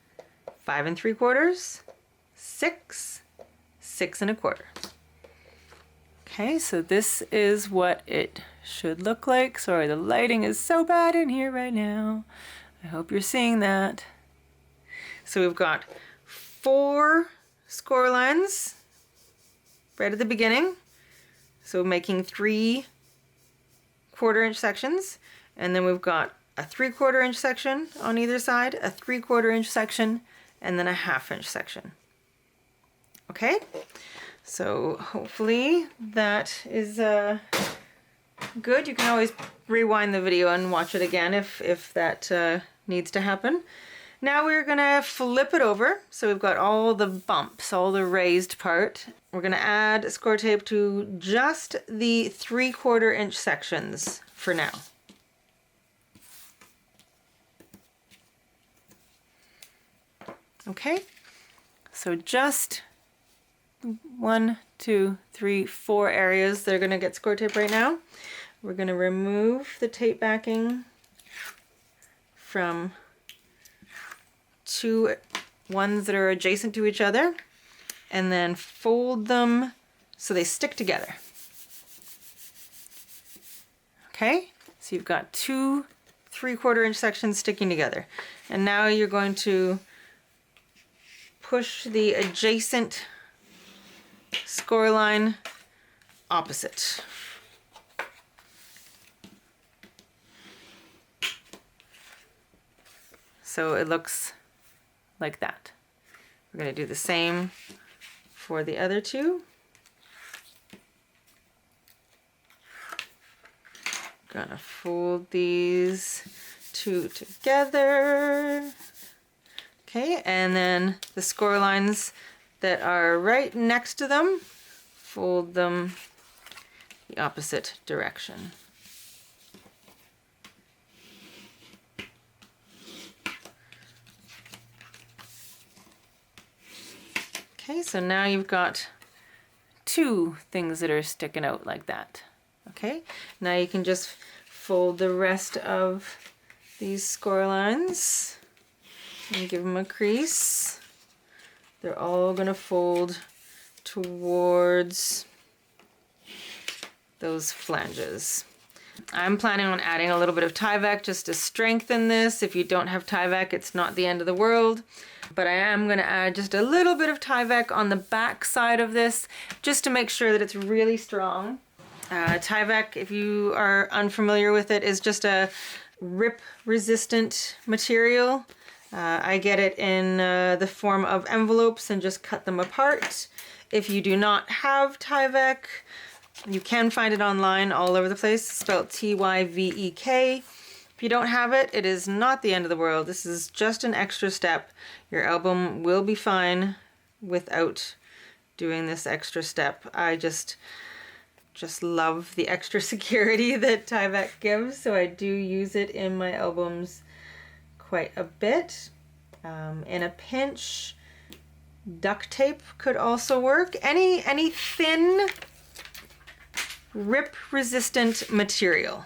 S2: 5 3/4, 6, 6 1/4. Okay, so this is what it should look like. Sorry, the lighting is so bad in here right now. I hope you're seeing that. So we've got 4 score lines right at the beginning. So making 3 1/4 inch sections. And then we've got a 3/4 inch section on either side, a 3/4 inch section, and then a 1/2 inch section. Okay? So hopefully that is good. You can always rewind the video and watch it again if that needs to happen. Now we're gonna flip it over. So we've got all the bumps, all the raised part. We're gonna add score tape to just the 3/4 inch sections for now. Okay, so just 1, 2, 3, 4 areas that are going to get score tape right now. We're going to remove the tape backing from 2 ones that are adjacent to each other and then fold them so they stick together. Okay, so you've got 2 3/4 inch sections sticking together. And now you're going to push the adjacent score line opposite. So it looks like that. We're going to do the same for the other 2. Gonna fold these 2 together. Okay, and then the score lines that are right next to them, fold them the opposite direction. Okay, so now you've got 2 things that are sticking out like that. Okay, now you can just fold the rest of these score lines and give them a crease. They're all going to fold towards those flanges. I'm planning on adding a little bit of Tyvek just to strengthen this. If you don't have Tyvek, it's not the end of the world. But I am going to add just a little bit of Tyvek on the back side of this just to make sure that it's really strong. Tyvek, if you are unfamiliar with it, is just a rip-resistant material. I get it in the form of envelopes and just cut them apart. If you do not have Tyvek, you can find it online all over the place, spelled Tyvek. If you don't have it, it is not the end of the world. This is just an extra step. Your album will be fine without doing this extra step. I just love the extra security that Tyvek gives, so I do use it in my albums quite a bit. In a pinch, duct tape could also work. Any thin, rip-resistant material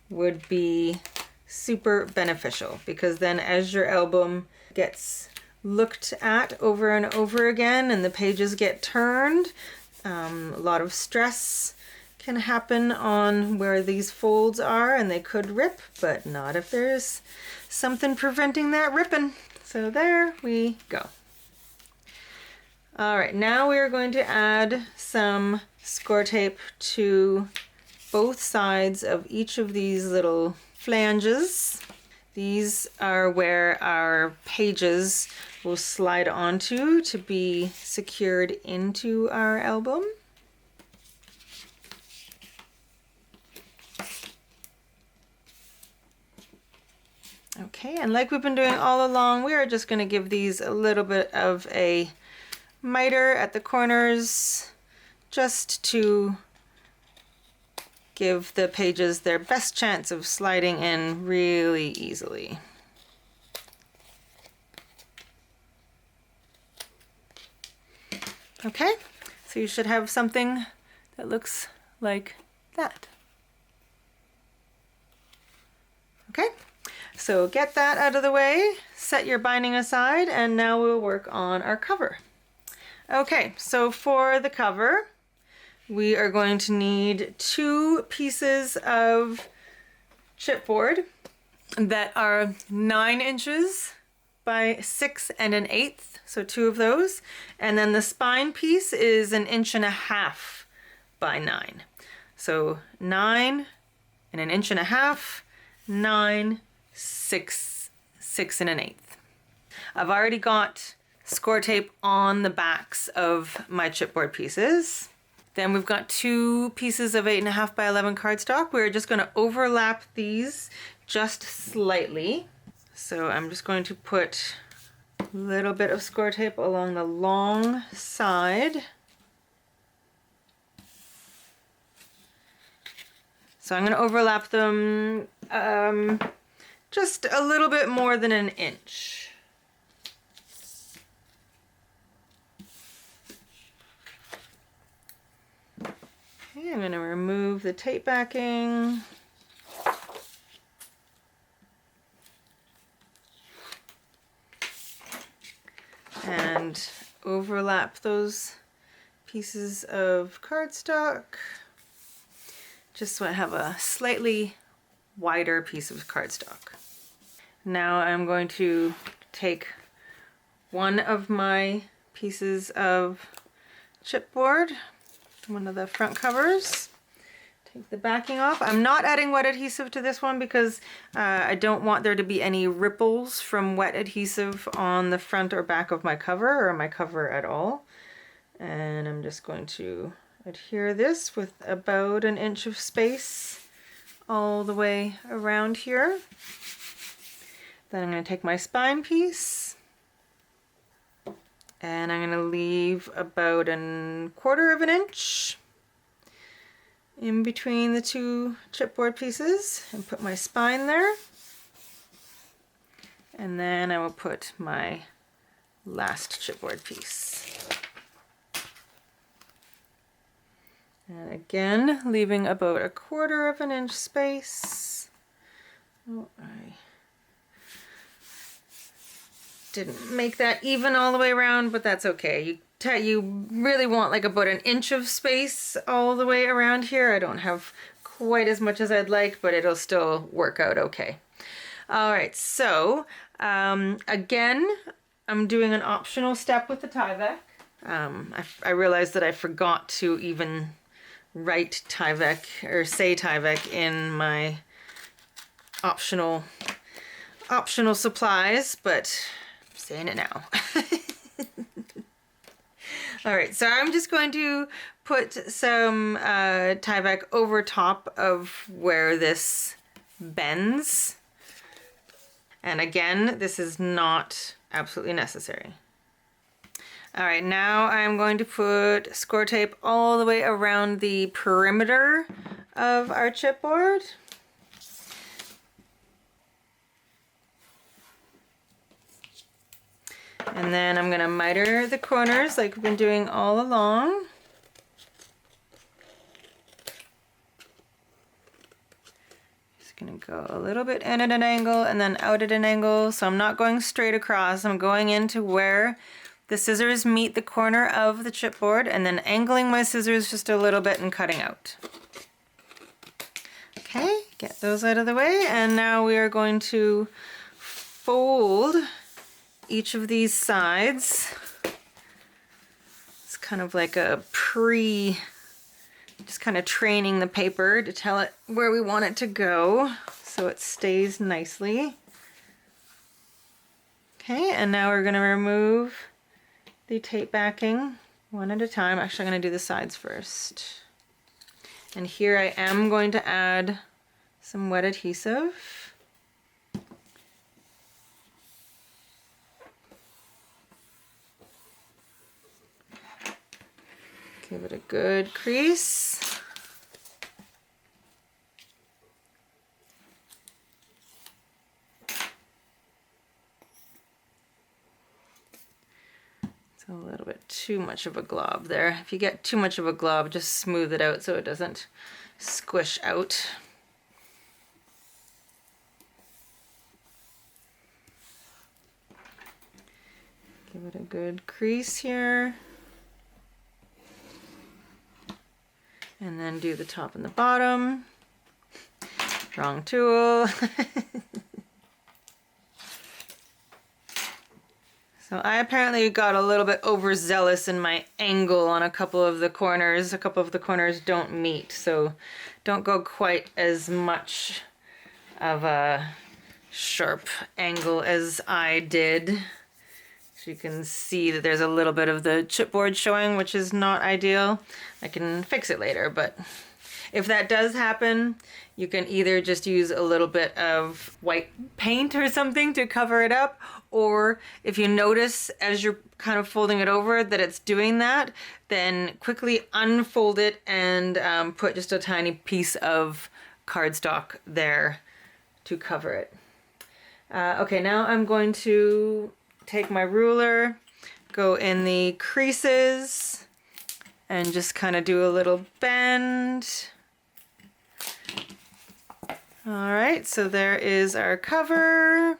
S2: would be super beneficial, because then as your album gets looked at over and over again and the pages get turned, a lot of stress can happen on where these folds are, and they could rip, but not if there's something preventing that ripping. So there we go. All right, now we're going to add some score tape to both sides of each of these little flanges. These are where our pages will slide onto to be secured into our album. Okay, and like we've been doing all along, we are just going to give these a little bit of a miter at the corners just to give the pages their best chance of sliding in really easily. Okay, so you should have something that looks like that. Okay, so get that out of the way, set your binding aside, and now we'll work on our cover. Okay, so for the cover, we are going to need 2 pieces of chipboard that are 9 inches by 6 1/8, so 2 of those. And then the spine piece is 1.5 inches by 9. So 9 and 1.5 inches, 9, 6 1/8. I've already got score tape on the backs of my chipboard pieces. Then we've got 2 pieces of 8.5 by 11 cardstock. We're just going to overlap these just slightly. So I'm just going to put a little bit of score tape along the long side. So I'm going to overlap them just a little bit more than 1 inch. Okay, I'm going to remove the tape backing. And overlap those pieces of cardstock just so I have a slightly wider piece of cardstock. Now I'm going to take one of my pieces of chipboard, one of the front covers, take the backing off. I'm not adding wet adhesive to this one because I don't want there to be any ripples from wet adhesive on the front or back of my cover, or my cover at all. And I'm just going to adhere this with about 1 inch of space all the way around here. Then I'm going to take my spine piece and I'm going to leave about 1/4 inch in between the 2 chipboard pieces and put my spine there. And then I will put my last chipboard piece. And again, leaving about 1/4 inch space. Oh, I didn't make that even all the way around, but that's okay. You you really want like about an inch of space all the way around here. I don't have quite as much as I'd like, but it'll still work out okay. All right, so again, I'm doing an optional step with the Tyvek. I realized that I forgot to even write Tyvek or say Tyvek in my optional supplies, but I'm saying it now. All right, so I'm just going to put some Tyvek over top of where this bends. And again, this is not absolutely necessary. All right, now I'm going to put score tape all the way around the perimeter of our chipboard. And then I'm gonna miter the corners like we've been doing all along. Just gonna go a little bit in at an angle and then out at an angle. So I'm not going straight across, I'm going into where the scissors meet the corner of the chipboard and then angling my scissors just a little bit and cutting out. Okay, get those out of the way, and now we are going to fold each of these sides. It's kind of like a just kind of training the paper to tell it where we want it to go so it stays nicely. Okay, and now we're going to remove the tape backing one at a time. Actually, I'm going to do the sides first. And here I am going to add some wet adhesive. Give it a good crease. It's a little bit too much of a glob there. If you get too much of a glob, just smooth it out so it doesn't squish out. Give it a good crease here. And then do the top and the bottom. Wrong tool. So I apparently got a little bit overzealous in my angle on a couple of the corners. A couple of the corners don't meet, so don't go quite as much of a sharp angle as I did. You can see that there's a little bit of the chipboard showing, which is not ideal. I can fix it later, but if that does happen, you can either just use a little bit of white paint or something to cover it up, or if you notice as you're kind of folding it over that it's doing that, then quickly unfold it and put just a tiny piece of cardstock there to cover it. Okay, now I'm going to take my ruler, go in the creases, and just kind of do a little bend. All right, so there is our cover.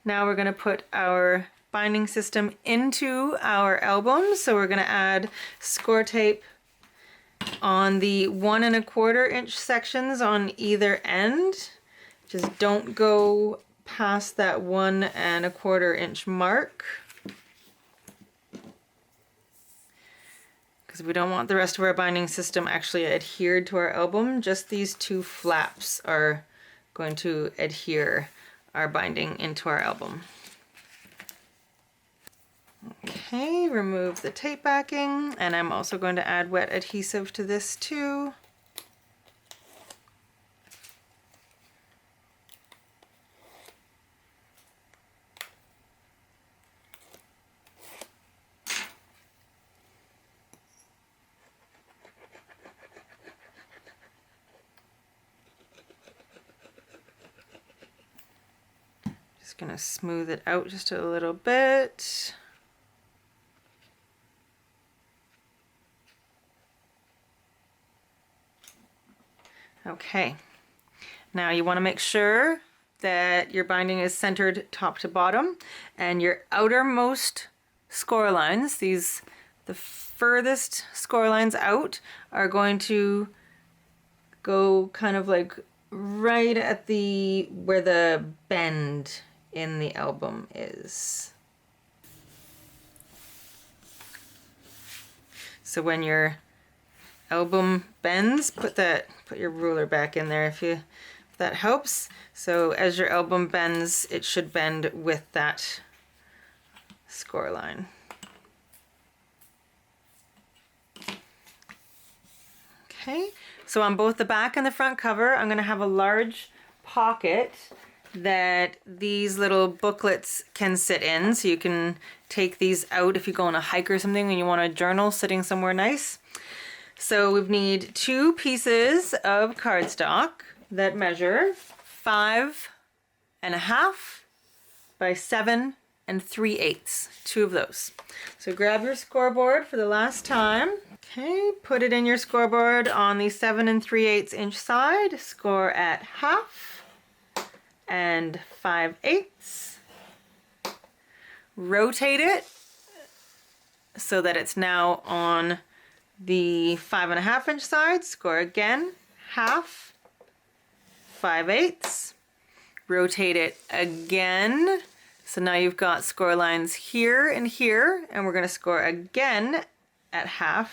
S2: Now we're going to put our binding system into our album. So we're going to add score tape on the 1 1/4 inch sections on either end. Just don't go past that 1 1/4 inch mark, because we don't want the rest of our binding system actually adhered to our album. Just these two flaps are going to adhere our binding into our album. Okay, remove the tape backing, and I'm also going to add wet adhesive to this too. Just gonna smooth it out just a little bit. Okay, now you want to make sure that your binding is centered top to bottom, and your outermost score lines, these the furthest score lines out are going to go kind of like right at the where the bend in the album is. So when your album bends, put your ruler back in there if that helps. So as your album bends, it should bend with that score line. Okay, so on both the back and the front cover, I'm going to have a large pocket that these little booklets can sit in. So you can take these out if you go on a hike or something and you want a journal sitting somewhere nice. So we need 2 pieces of cardstock that measure 5.5 by 7 3/8. 2 of those. So grab your scoreboard for the last time. Okay, put it in your scoreboard on the 7 3/8 inch side. Score at 1/2 and 5/8. Rotate it so that it's now on the 5.5 inch side. Score again, 1/2, 5/8. Rotate it again. So now you've got score lines here and here, and we're going to score again at 1/2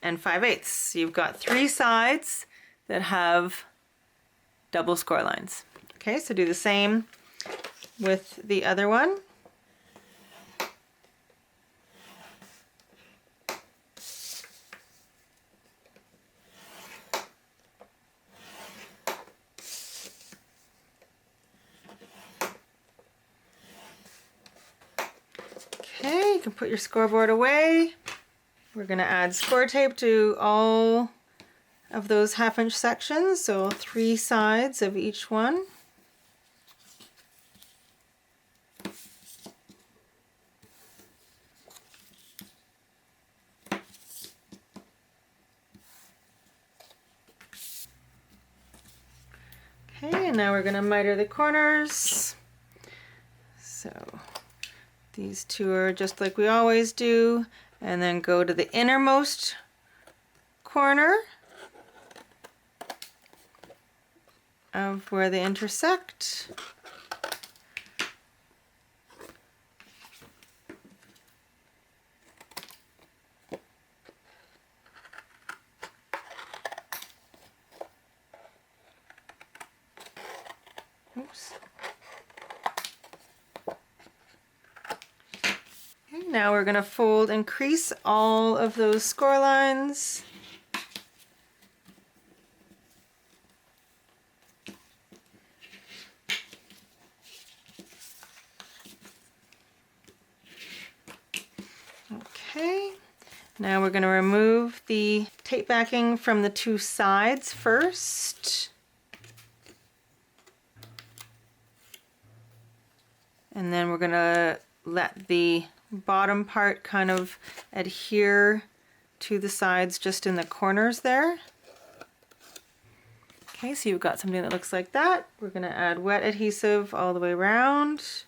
S2: and 5/8. So you've got 3 sides that have double score lines. Okay, so do the same with the other one. Okay, you can put your scoreboard away. We're going to add score tape to all of those 1/2 inch sections, so 3 sides of each one. Okay, and now we're going to miter the corners. So these 2 are just like we always do, and then go to the innermost corner of where they intersect. Oops. Okay, now we're going to fold and crease all of those score lines. Okay, now we're going to remove the tape backing from the 2 sides first. And then we're going to let the bottom part kind of adhere to the sides just in the corners there. Okay, so you've got something that looks like that. We're going to add wet adhesive all the way around.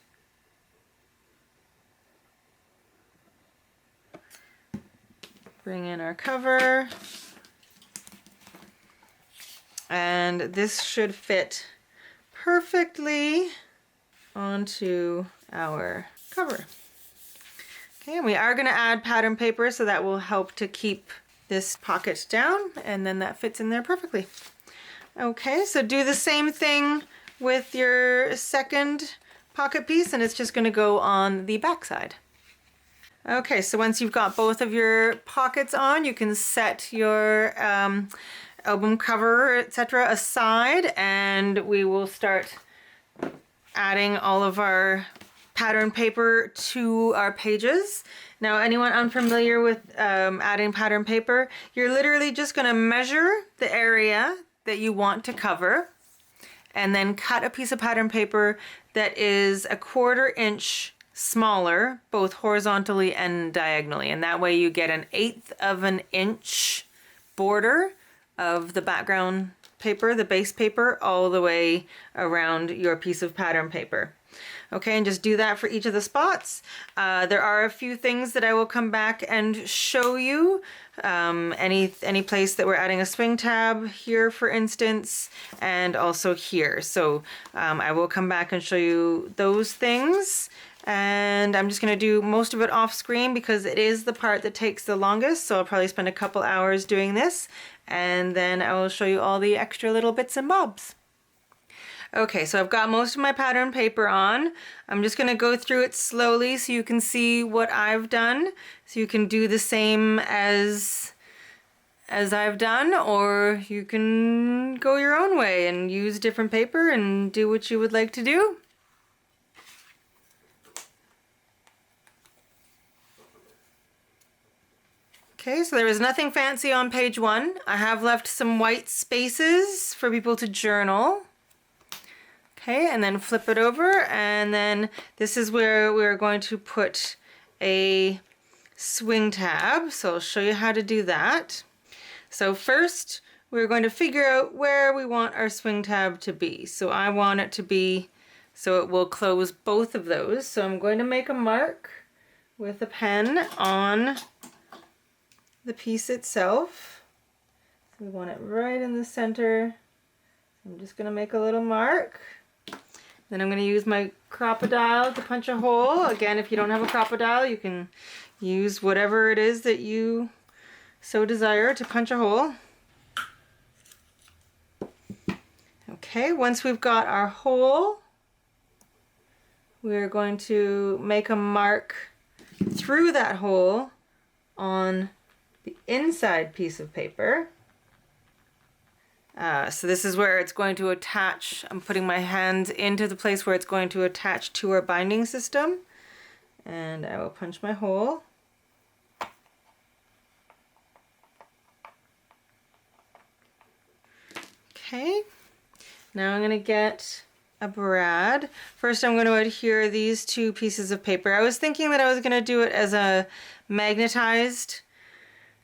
S2: Bring in our cover. And this should fit perfectly onto our cover. Okay, and we are going to add pattern paper, so that will help to keep this pocket down, and then that fits in there perfectly. Okay, so do the same thing with your second pocket piece, and it's just going to go on the back side. Okay, so once you've got both of your pockets on, you can set your album cover, etc. aside, and we will start adding all of our pattern paper to our pages. Now, anyone unfamiliar with adding pattern paper, you're literally just going to measure the area that you want to cover and then cut a piece of pattern paper that is 1/4 inch smaller, both horizontally and diagonally, and that way you get 1/8 of an inch border of the background paper, the base paper, all the way around your piece of pattern paper. Okay, and just do that for each of the spots. There are a few things that I will come back and show you. Any place that we're adding a swing tab, here for instance, and also here. So I will come back and show you those things. And I'm just going to do most of it off screen because it is the part that takes the longest. So I'll probably spend a couple hours doing this, and then I will show you all the extra little bits and bobs. Okay, so I've got most of my pattern paper on. I'm just going to go through it slowly so you can see what I've done. So you can do the same as I've done, or you can go your own way and use different paper and do what you would like to do. Okay, so there is nothing fancy on page 1. I have left some white spaces for people to journal. Okay, and then flip it over, and then this is where we're going to put a swing tab. So I'll show you how to do that. So first, we're going to figure out where we want our swing tab to be. So I want it to be so it will close both of those. So I'm going to make a mark with a pen on the piece itself. So we want it right in the center. I'm just going to make a little mark. Then I'm going to use my crocodile to punch a hole. Again, if you don't have a crocodile, you can use whatever it is that you so desire to punch a hole. Okay, once we've got our hole, we're going to make a mark through that hole on the inside piece of paper. So this is where it's going to attach. I'm putting my hand into the place where it's going to attach to our binding system, and I will punch my hole. Okay, now I'm going to get a brad. First I'm going to adhere these two pieces of paper. I was thinking that I was going to do it as a magnetized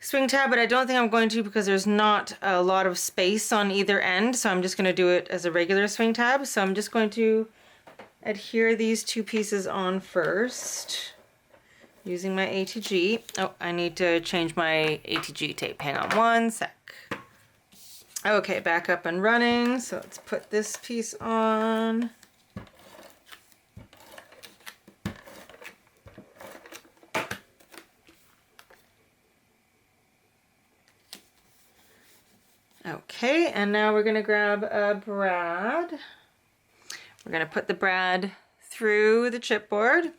S2: swing tab, but I don't think I'm going to because there's not a lot of space on either end, so I'm just going to do it as a regular swing tab. So I'm just going to adhere these two pieces on first using my ATG. Oh, I need to change my ATG tape. Hang on one sec. Okay, back up and running. So let's put this piece on. Okay, and now we're going to grab a brad. We're going to put the brad through the chipboard.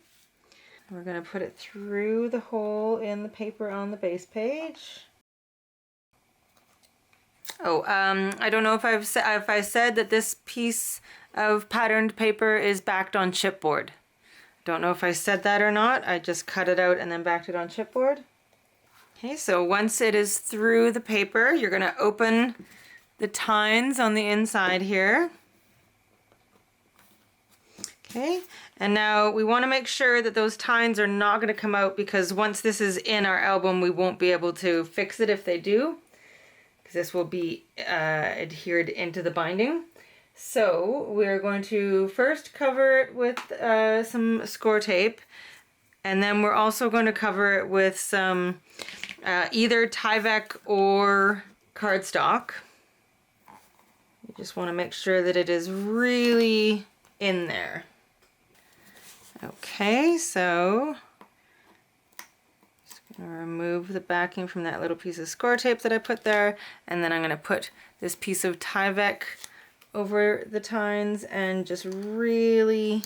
S2: We're going to put it through the hole in the paper on the base page. Oh, I don't know if I said that this piece of patterned paper is backed on chipboard. Don't know if I said that or not. I just cut it out and then backed it on chipboard. Okay, so once it is through the paper, you're going to open the tines on the inside here. Okay, and now we want to make sure that those tines are not going to come out, because once this is in our album, we won't be able to fix it if they do, because this will be adhered into the binding. So we're going to first cover it with some score tape, and then we're also going to cover it with some either Tyvek or cardstock. You just want to make sure that it is really in there. Okay, so just going to remove the backing from that little piece of score tape that I put there, and then I'm going to put this piece of Tyvek over the tines and just really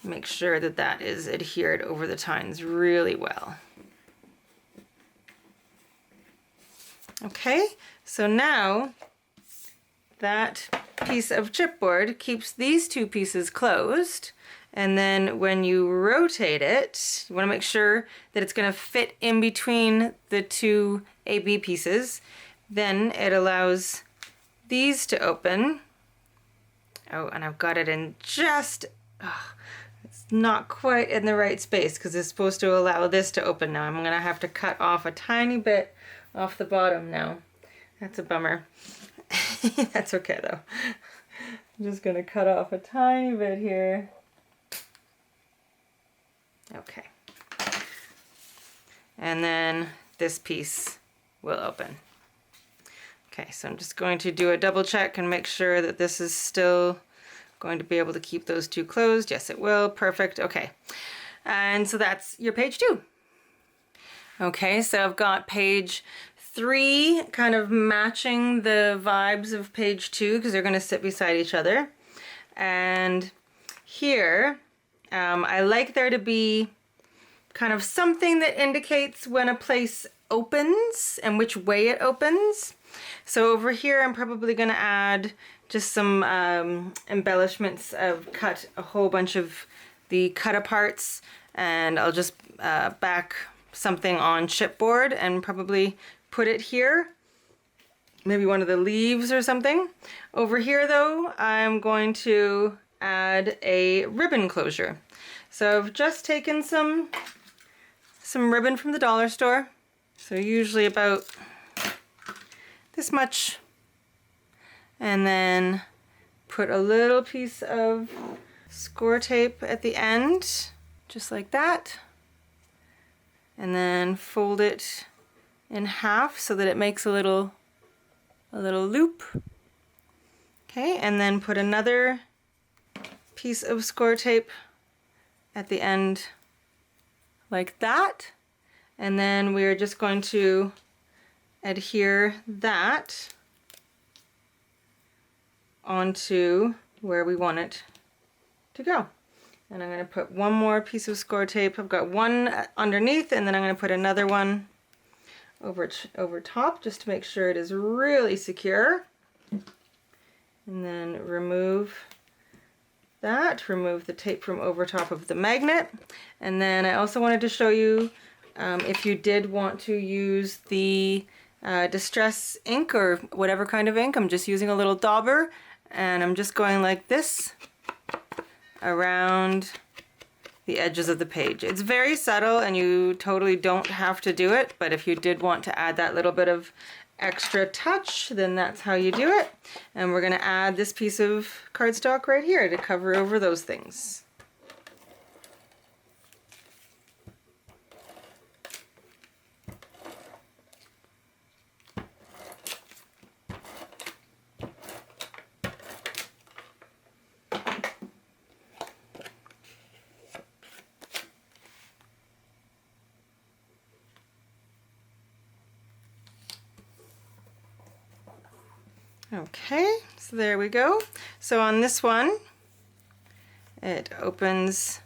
S2: make sure that that is adhered over the tines really well. Okay, so now that piece of chipboard keeps these two pieces closed, and then when you rotate it, you want to make sure that it's going to fit in between the two AB pieces. Then it allows these to open. Oh, and I've got it in just, it's not quite in the right space because it's supposed to allow this to open now. I'm going to have to cut off a tiny bit off the bottom now. That's a bummer. That's okay though. I'm just going to cut off a tiny bit here. Okay. And then this piece will open. Okay, so I'm just going to do a double check and make sure that this is still going to be able to keep those two closed. Yes, it will. Perfect. Okay. And so that's your page 2. Okay, so I've got page 3 kind of matching the vibes of page 2 because they're going to sit beside each other. And here, I like there to be kind of something that indicates when a place opens and which way it opens. So over here, I'm probably going to add just some embellishments. I've cut a whole bunch of the cut aparts, and I'll just back something on chipboard and probably put it here. Maybe one of the leaves or something. Over here though, I'm going to add a ribbon closure. So I've just taken some ribbon from the dollar store. So usually about this much. And then put a little piece of score tape at the end, just like that. And then fold it in half so that it makes a little loop. Okay, and then put another piece of score tape at the end like that. And then we're just going to adhere that onto where we want it to go. And I'm going to put one more piece of score tape. I've got one underneath, and then I'm going to put another one over top just to make sure it is really secure. And then remove that, remove the tape from over top of the magnet. And then I also wanted to show you if you did want to use the distress ink or whatever kind of ink. I'm just using a little dauber, and I'm just going like this around the edges of the page. It's very subtle and you totally don't have to do it, but if you did want to add that little bit of extra touch, then that's how you do it. And we're going to add this piece of cardstock right here to cover over those things. Okay, so there we go. So on this one, it opens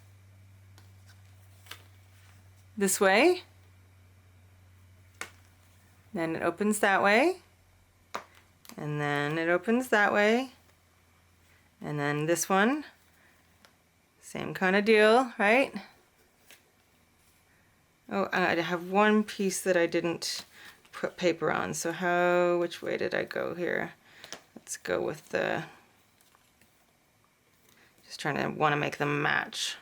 S2: this way, then it opens that way, and then it opens that way, and then this one, same kind of deal, right? Oh, I have one piece that I didn't put paper on, so which way did I go here? Let's go with the, just trying to want to make them match.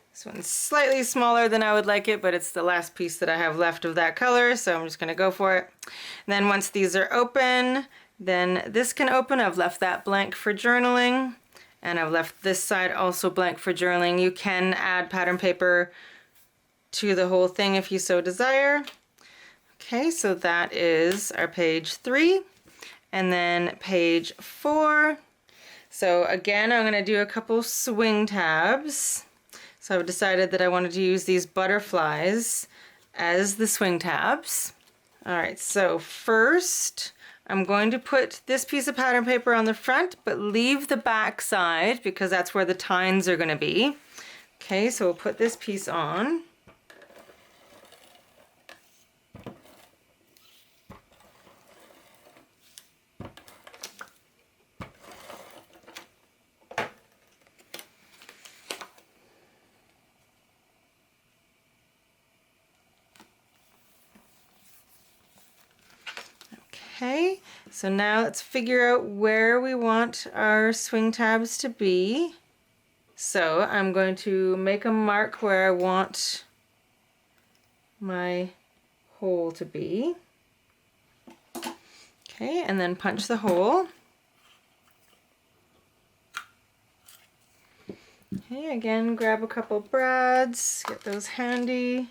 S2: This one's slightly smaller than I would like it, but it's the last piece that I have left of that color, so I'm just going to go for it. And then once these are open, then this can open. I've left that blank for journaling. And I've left this side also blank for journaling. You can add pattern paper to the whole thing if you so desire. Okay, so that is our page 3. And then page 4. So again, I'm going to do a couple swing tabs. So I've decided that I wanted to use these butterflies as the swing tabs. All right, so first, I'm going to put this piece of pattern paper on the front, but leave the back side because that's where the tines are going to be. Okay, so we'll put this piece on. Okay, so now let's figure out where we want our swing tabs to be. So I'm going to make a mark where I want my hole to be. Okay, and then punch the hole. Okay, again, grab a couple brads, get those handy.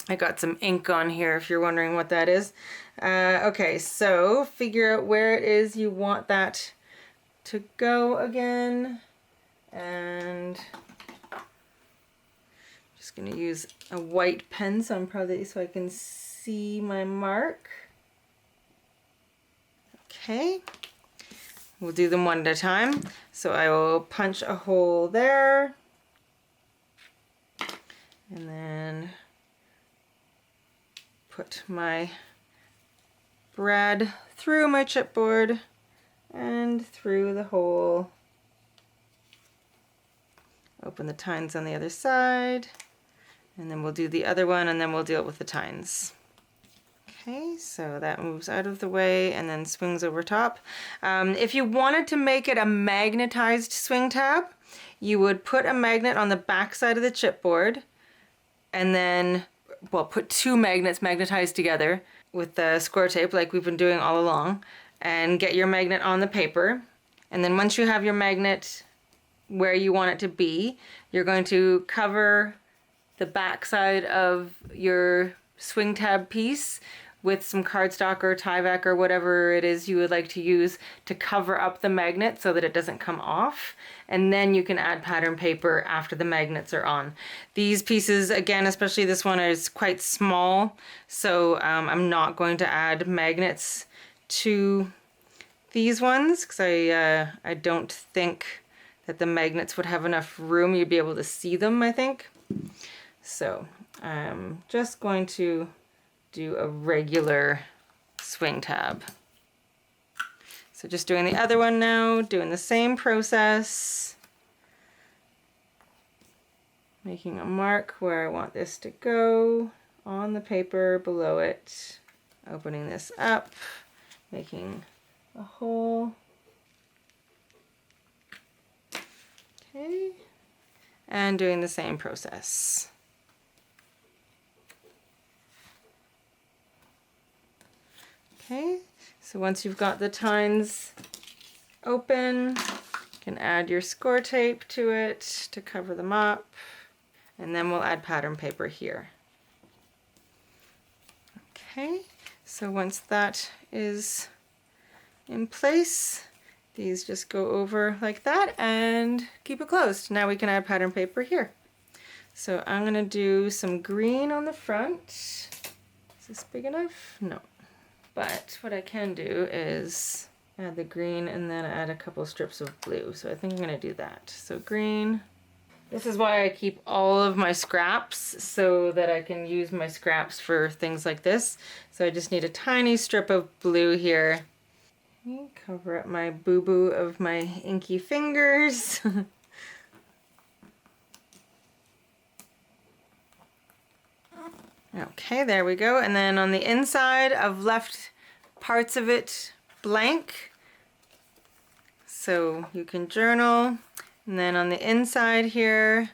S2: I got some ink on here if you're wondering what that is. Okay, so figure out where it is you want that to go again. And I'm just going to use a white pen so I can see my mark. Okay, we'll do them one at a time. So I will punch a hole there, and then put my brad through my chipboard and through the hole. Open the tines on the other side, and then we'll do the other one, and then we'll deal with the tines. Okay, so that moves out of the way and then swings over top. If you wanted to make it a magnetized swing tab, you would put a magnet on the back side of the chipboard and then, well, put two magnets magnetized together with the score tape like we've been doing all along, and get your magnet on the paper. And then once you have your magnet where you want it to be, you're going to cover the back side of your swing tab piece with some cardstock or Tyvek or whatever it is you would like to use to cover up the magnet so that it doesn't come off. And then you can add pattern paper after the magnets are on. These pieces, again, especially this one, is quite small, so I'm not going to add magnets to these ones because I don't think that the magnets would have enough room. You'd be able to see them, I think. So I'm just going to do a regular swing tab. So just doing the other one now, doing the same process, making a mark where I want this to go on the paper below it, opening this up, making a hole. Okay, and doing the same process. Okay, so once you've got the tines open, you can add your score tape to it to cover them up, and then we'll add pattern paper here. Okay, so once that is in place, these just go over like that and keep it closed. Now we can add pattern paper here. So I'm going to do some green on the front. Is this big enough? No. But what I can do is add the green and then add a couple strips of blue. So I think I'm going to do that. So green. This is why I keep all of my scraps, so that I can use my scraps for things like this. So I just need a tiny strip of blue here. Okay, cover up my boo-boo of my inky fingers. Okay, there we go. And then on the inside, I've left parts of it blank, so you can journal. And then on the inside here,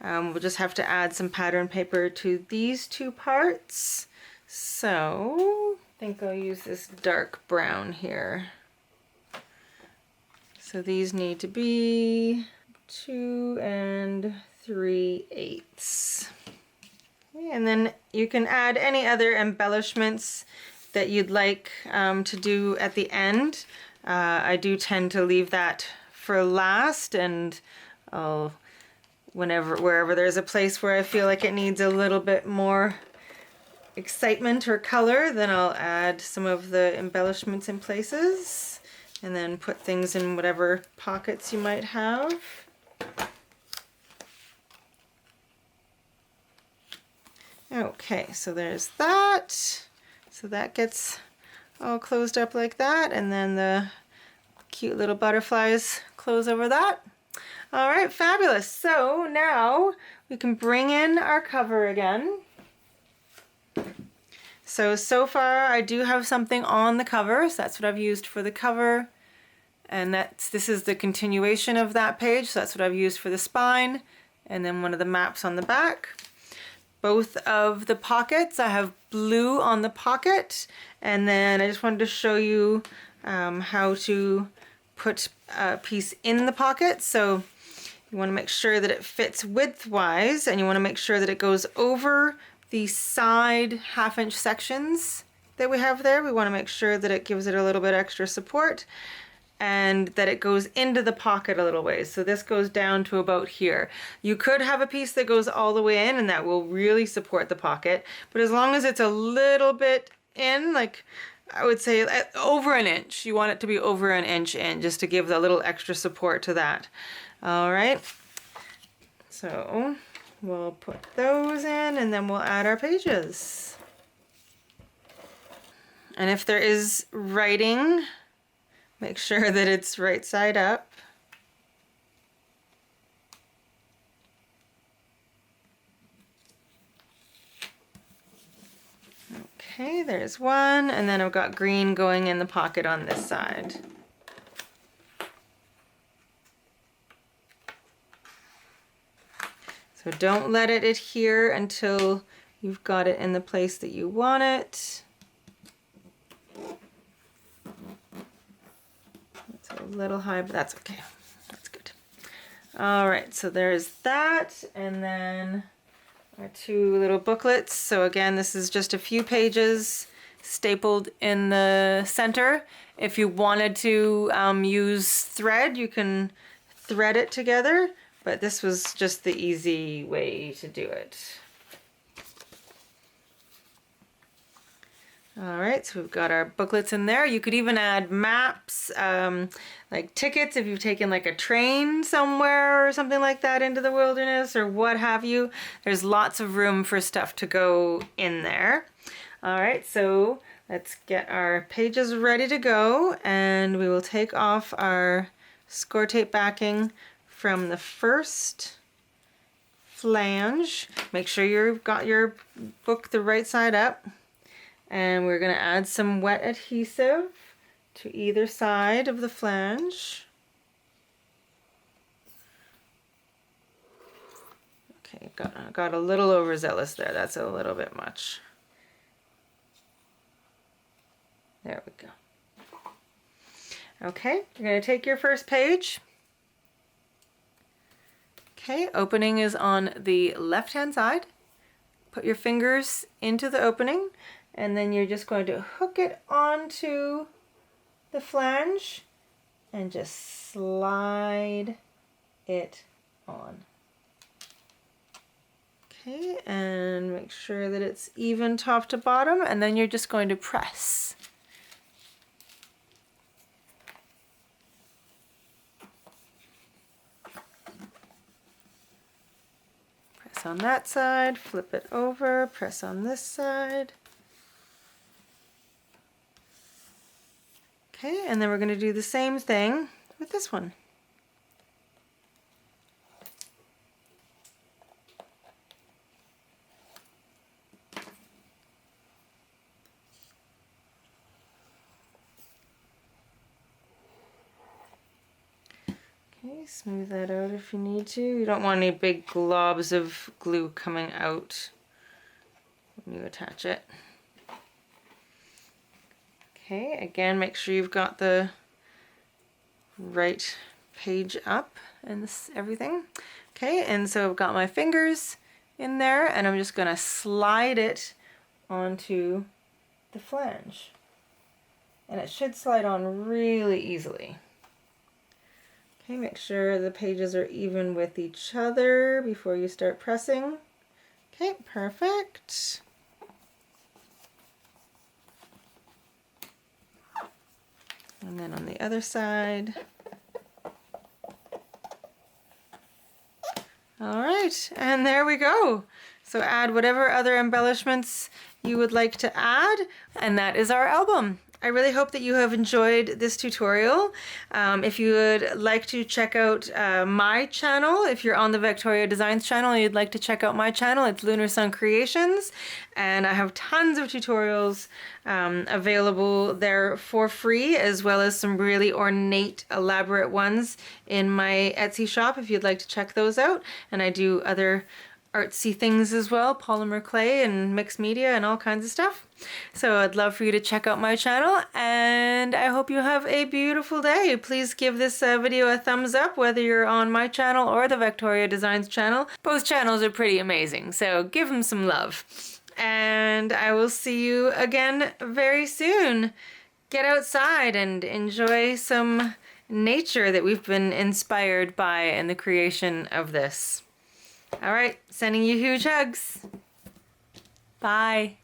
S2: we'll just have to add some pattern paper to these two parts. So I think I'll use this dark brown here. So these need to be 2 3/8. And then you can add any other embellishments that you'd like to do at the end. I do tend to leave that for last, and wherever there's a place where I feel like it needs a little bit more excitement or color, then I'll add some of the embellishments in places, and then put things in whatever pockets you might have. Okay, so there's that. So that gets all closed up like that, and then the cute little butterflies close over that. All right, fabulous. So now we can bring in our cover again. So far I do have something on the cover, so that's what I've used for the cover. And this is the continuation of that page, so that's what I've used for the spine, and then one of the maps on the back. both of the pockets. I have blue on the pocket, and then I just wanted to show you how to put a piece in the pocket. So you want to make sure that it fits widthwise, and you want to make sure that it goes over the side 1/2 inch sections that we have there. We want to make sure that it gives it a little bit extra support and that it goes into the pocket a little ways. So this goes down to about here. You could have a piece that goes all the way in and that will really support the pocket, but as long as it's a little bit in, like I would say over an inch, you want it to be over an inch in just to give a little extra support to that. All right, so we'll put those in and then we'll add our pages. And if there is writing, make sure that it's right side up. Okay, there's one, and then I've got green going in the pocket on this side. So don't let it adhere until you've got it in the place that you want it. It's a little high, but that's okay. That's good. All right, so there's that, and then our 2 little booklets. So again, this is just a few pages stapled in the center. If you wanted to use thread, you can thread it together, but this was just the easy way to do it. All right, so we've got our booklets in there. You could even add maps, like tickets if you've taken like a train somewhere or something like that into the wilderness or what have you. There's lots of room for stuff to go in there. All right, so let's get our pages ready to go, and we will take off our score tape backing from the first flange. Make sure you've got your book the right side up. And we're going to add some wet adhesive to either side of the flange. Okay, got a little overzealous there. That's a little bit much. There we go. Okay, you're going to take your first page. Okay, opening is on the left-hand side. Put your fingers into the opening, and then you're just going to hook it onto the flange and just slide it on. Okay, and make sure that it's even top to bottom, and then you're just going to press. Press on that side, flip it over, press on this side. Okay, and then we're going to do the same thing with this one. Okay, smooth that out if you need to. You don't want any big globs of glue coming out when you attach it. Okay, again, make sure you've got the right page up and this, everything. Okay, and so I've got my fingers in there, and I'm just going to slide it onto the flange. And it should slide on really easily. Okay, make sure the pages are even with each other before you start pressing. Okay, perfect. And then on the other side. All right, and there we go. So add whatever other embellishments you would like to add, and that is our album. I really hope that you have enjoyed this tutorial. If you would like to check out my channel, if you're on the Victoria Designs channel and you'd like to check out my channel, it's Lunar Sun Creations, and I have tons of tutorials available there for free, as well as some really ornate, elaborate ones in my Etsy shop if you'd like to check those out. And I do other artsy things as well, polymer clay and mixed media and all kinds of stuff. So I'd love for you to check out my channel, and I hope you have a beautiful day. Please give this video a thumbs up, whether you're on my channel or the Victoria Designs channel. Both channels are pretty amazing, so give them some love. And I will see you again very soon. Get outside and enjoy some nature that we've been inspired by in the creation of this. All right, sending you huge hugs. Bye.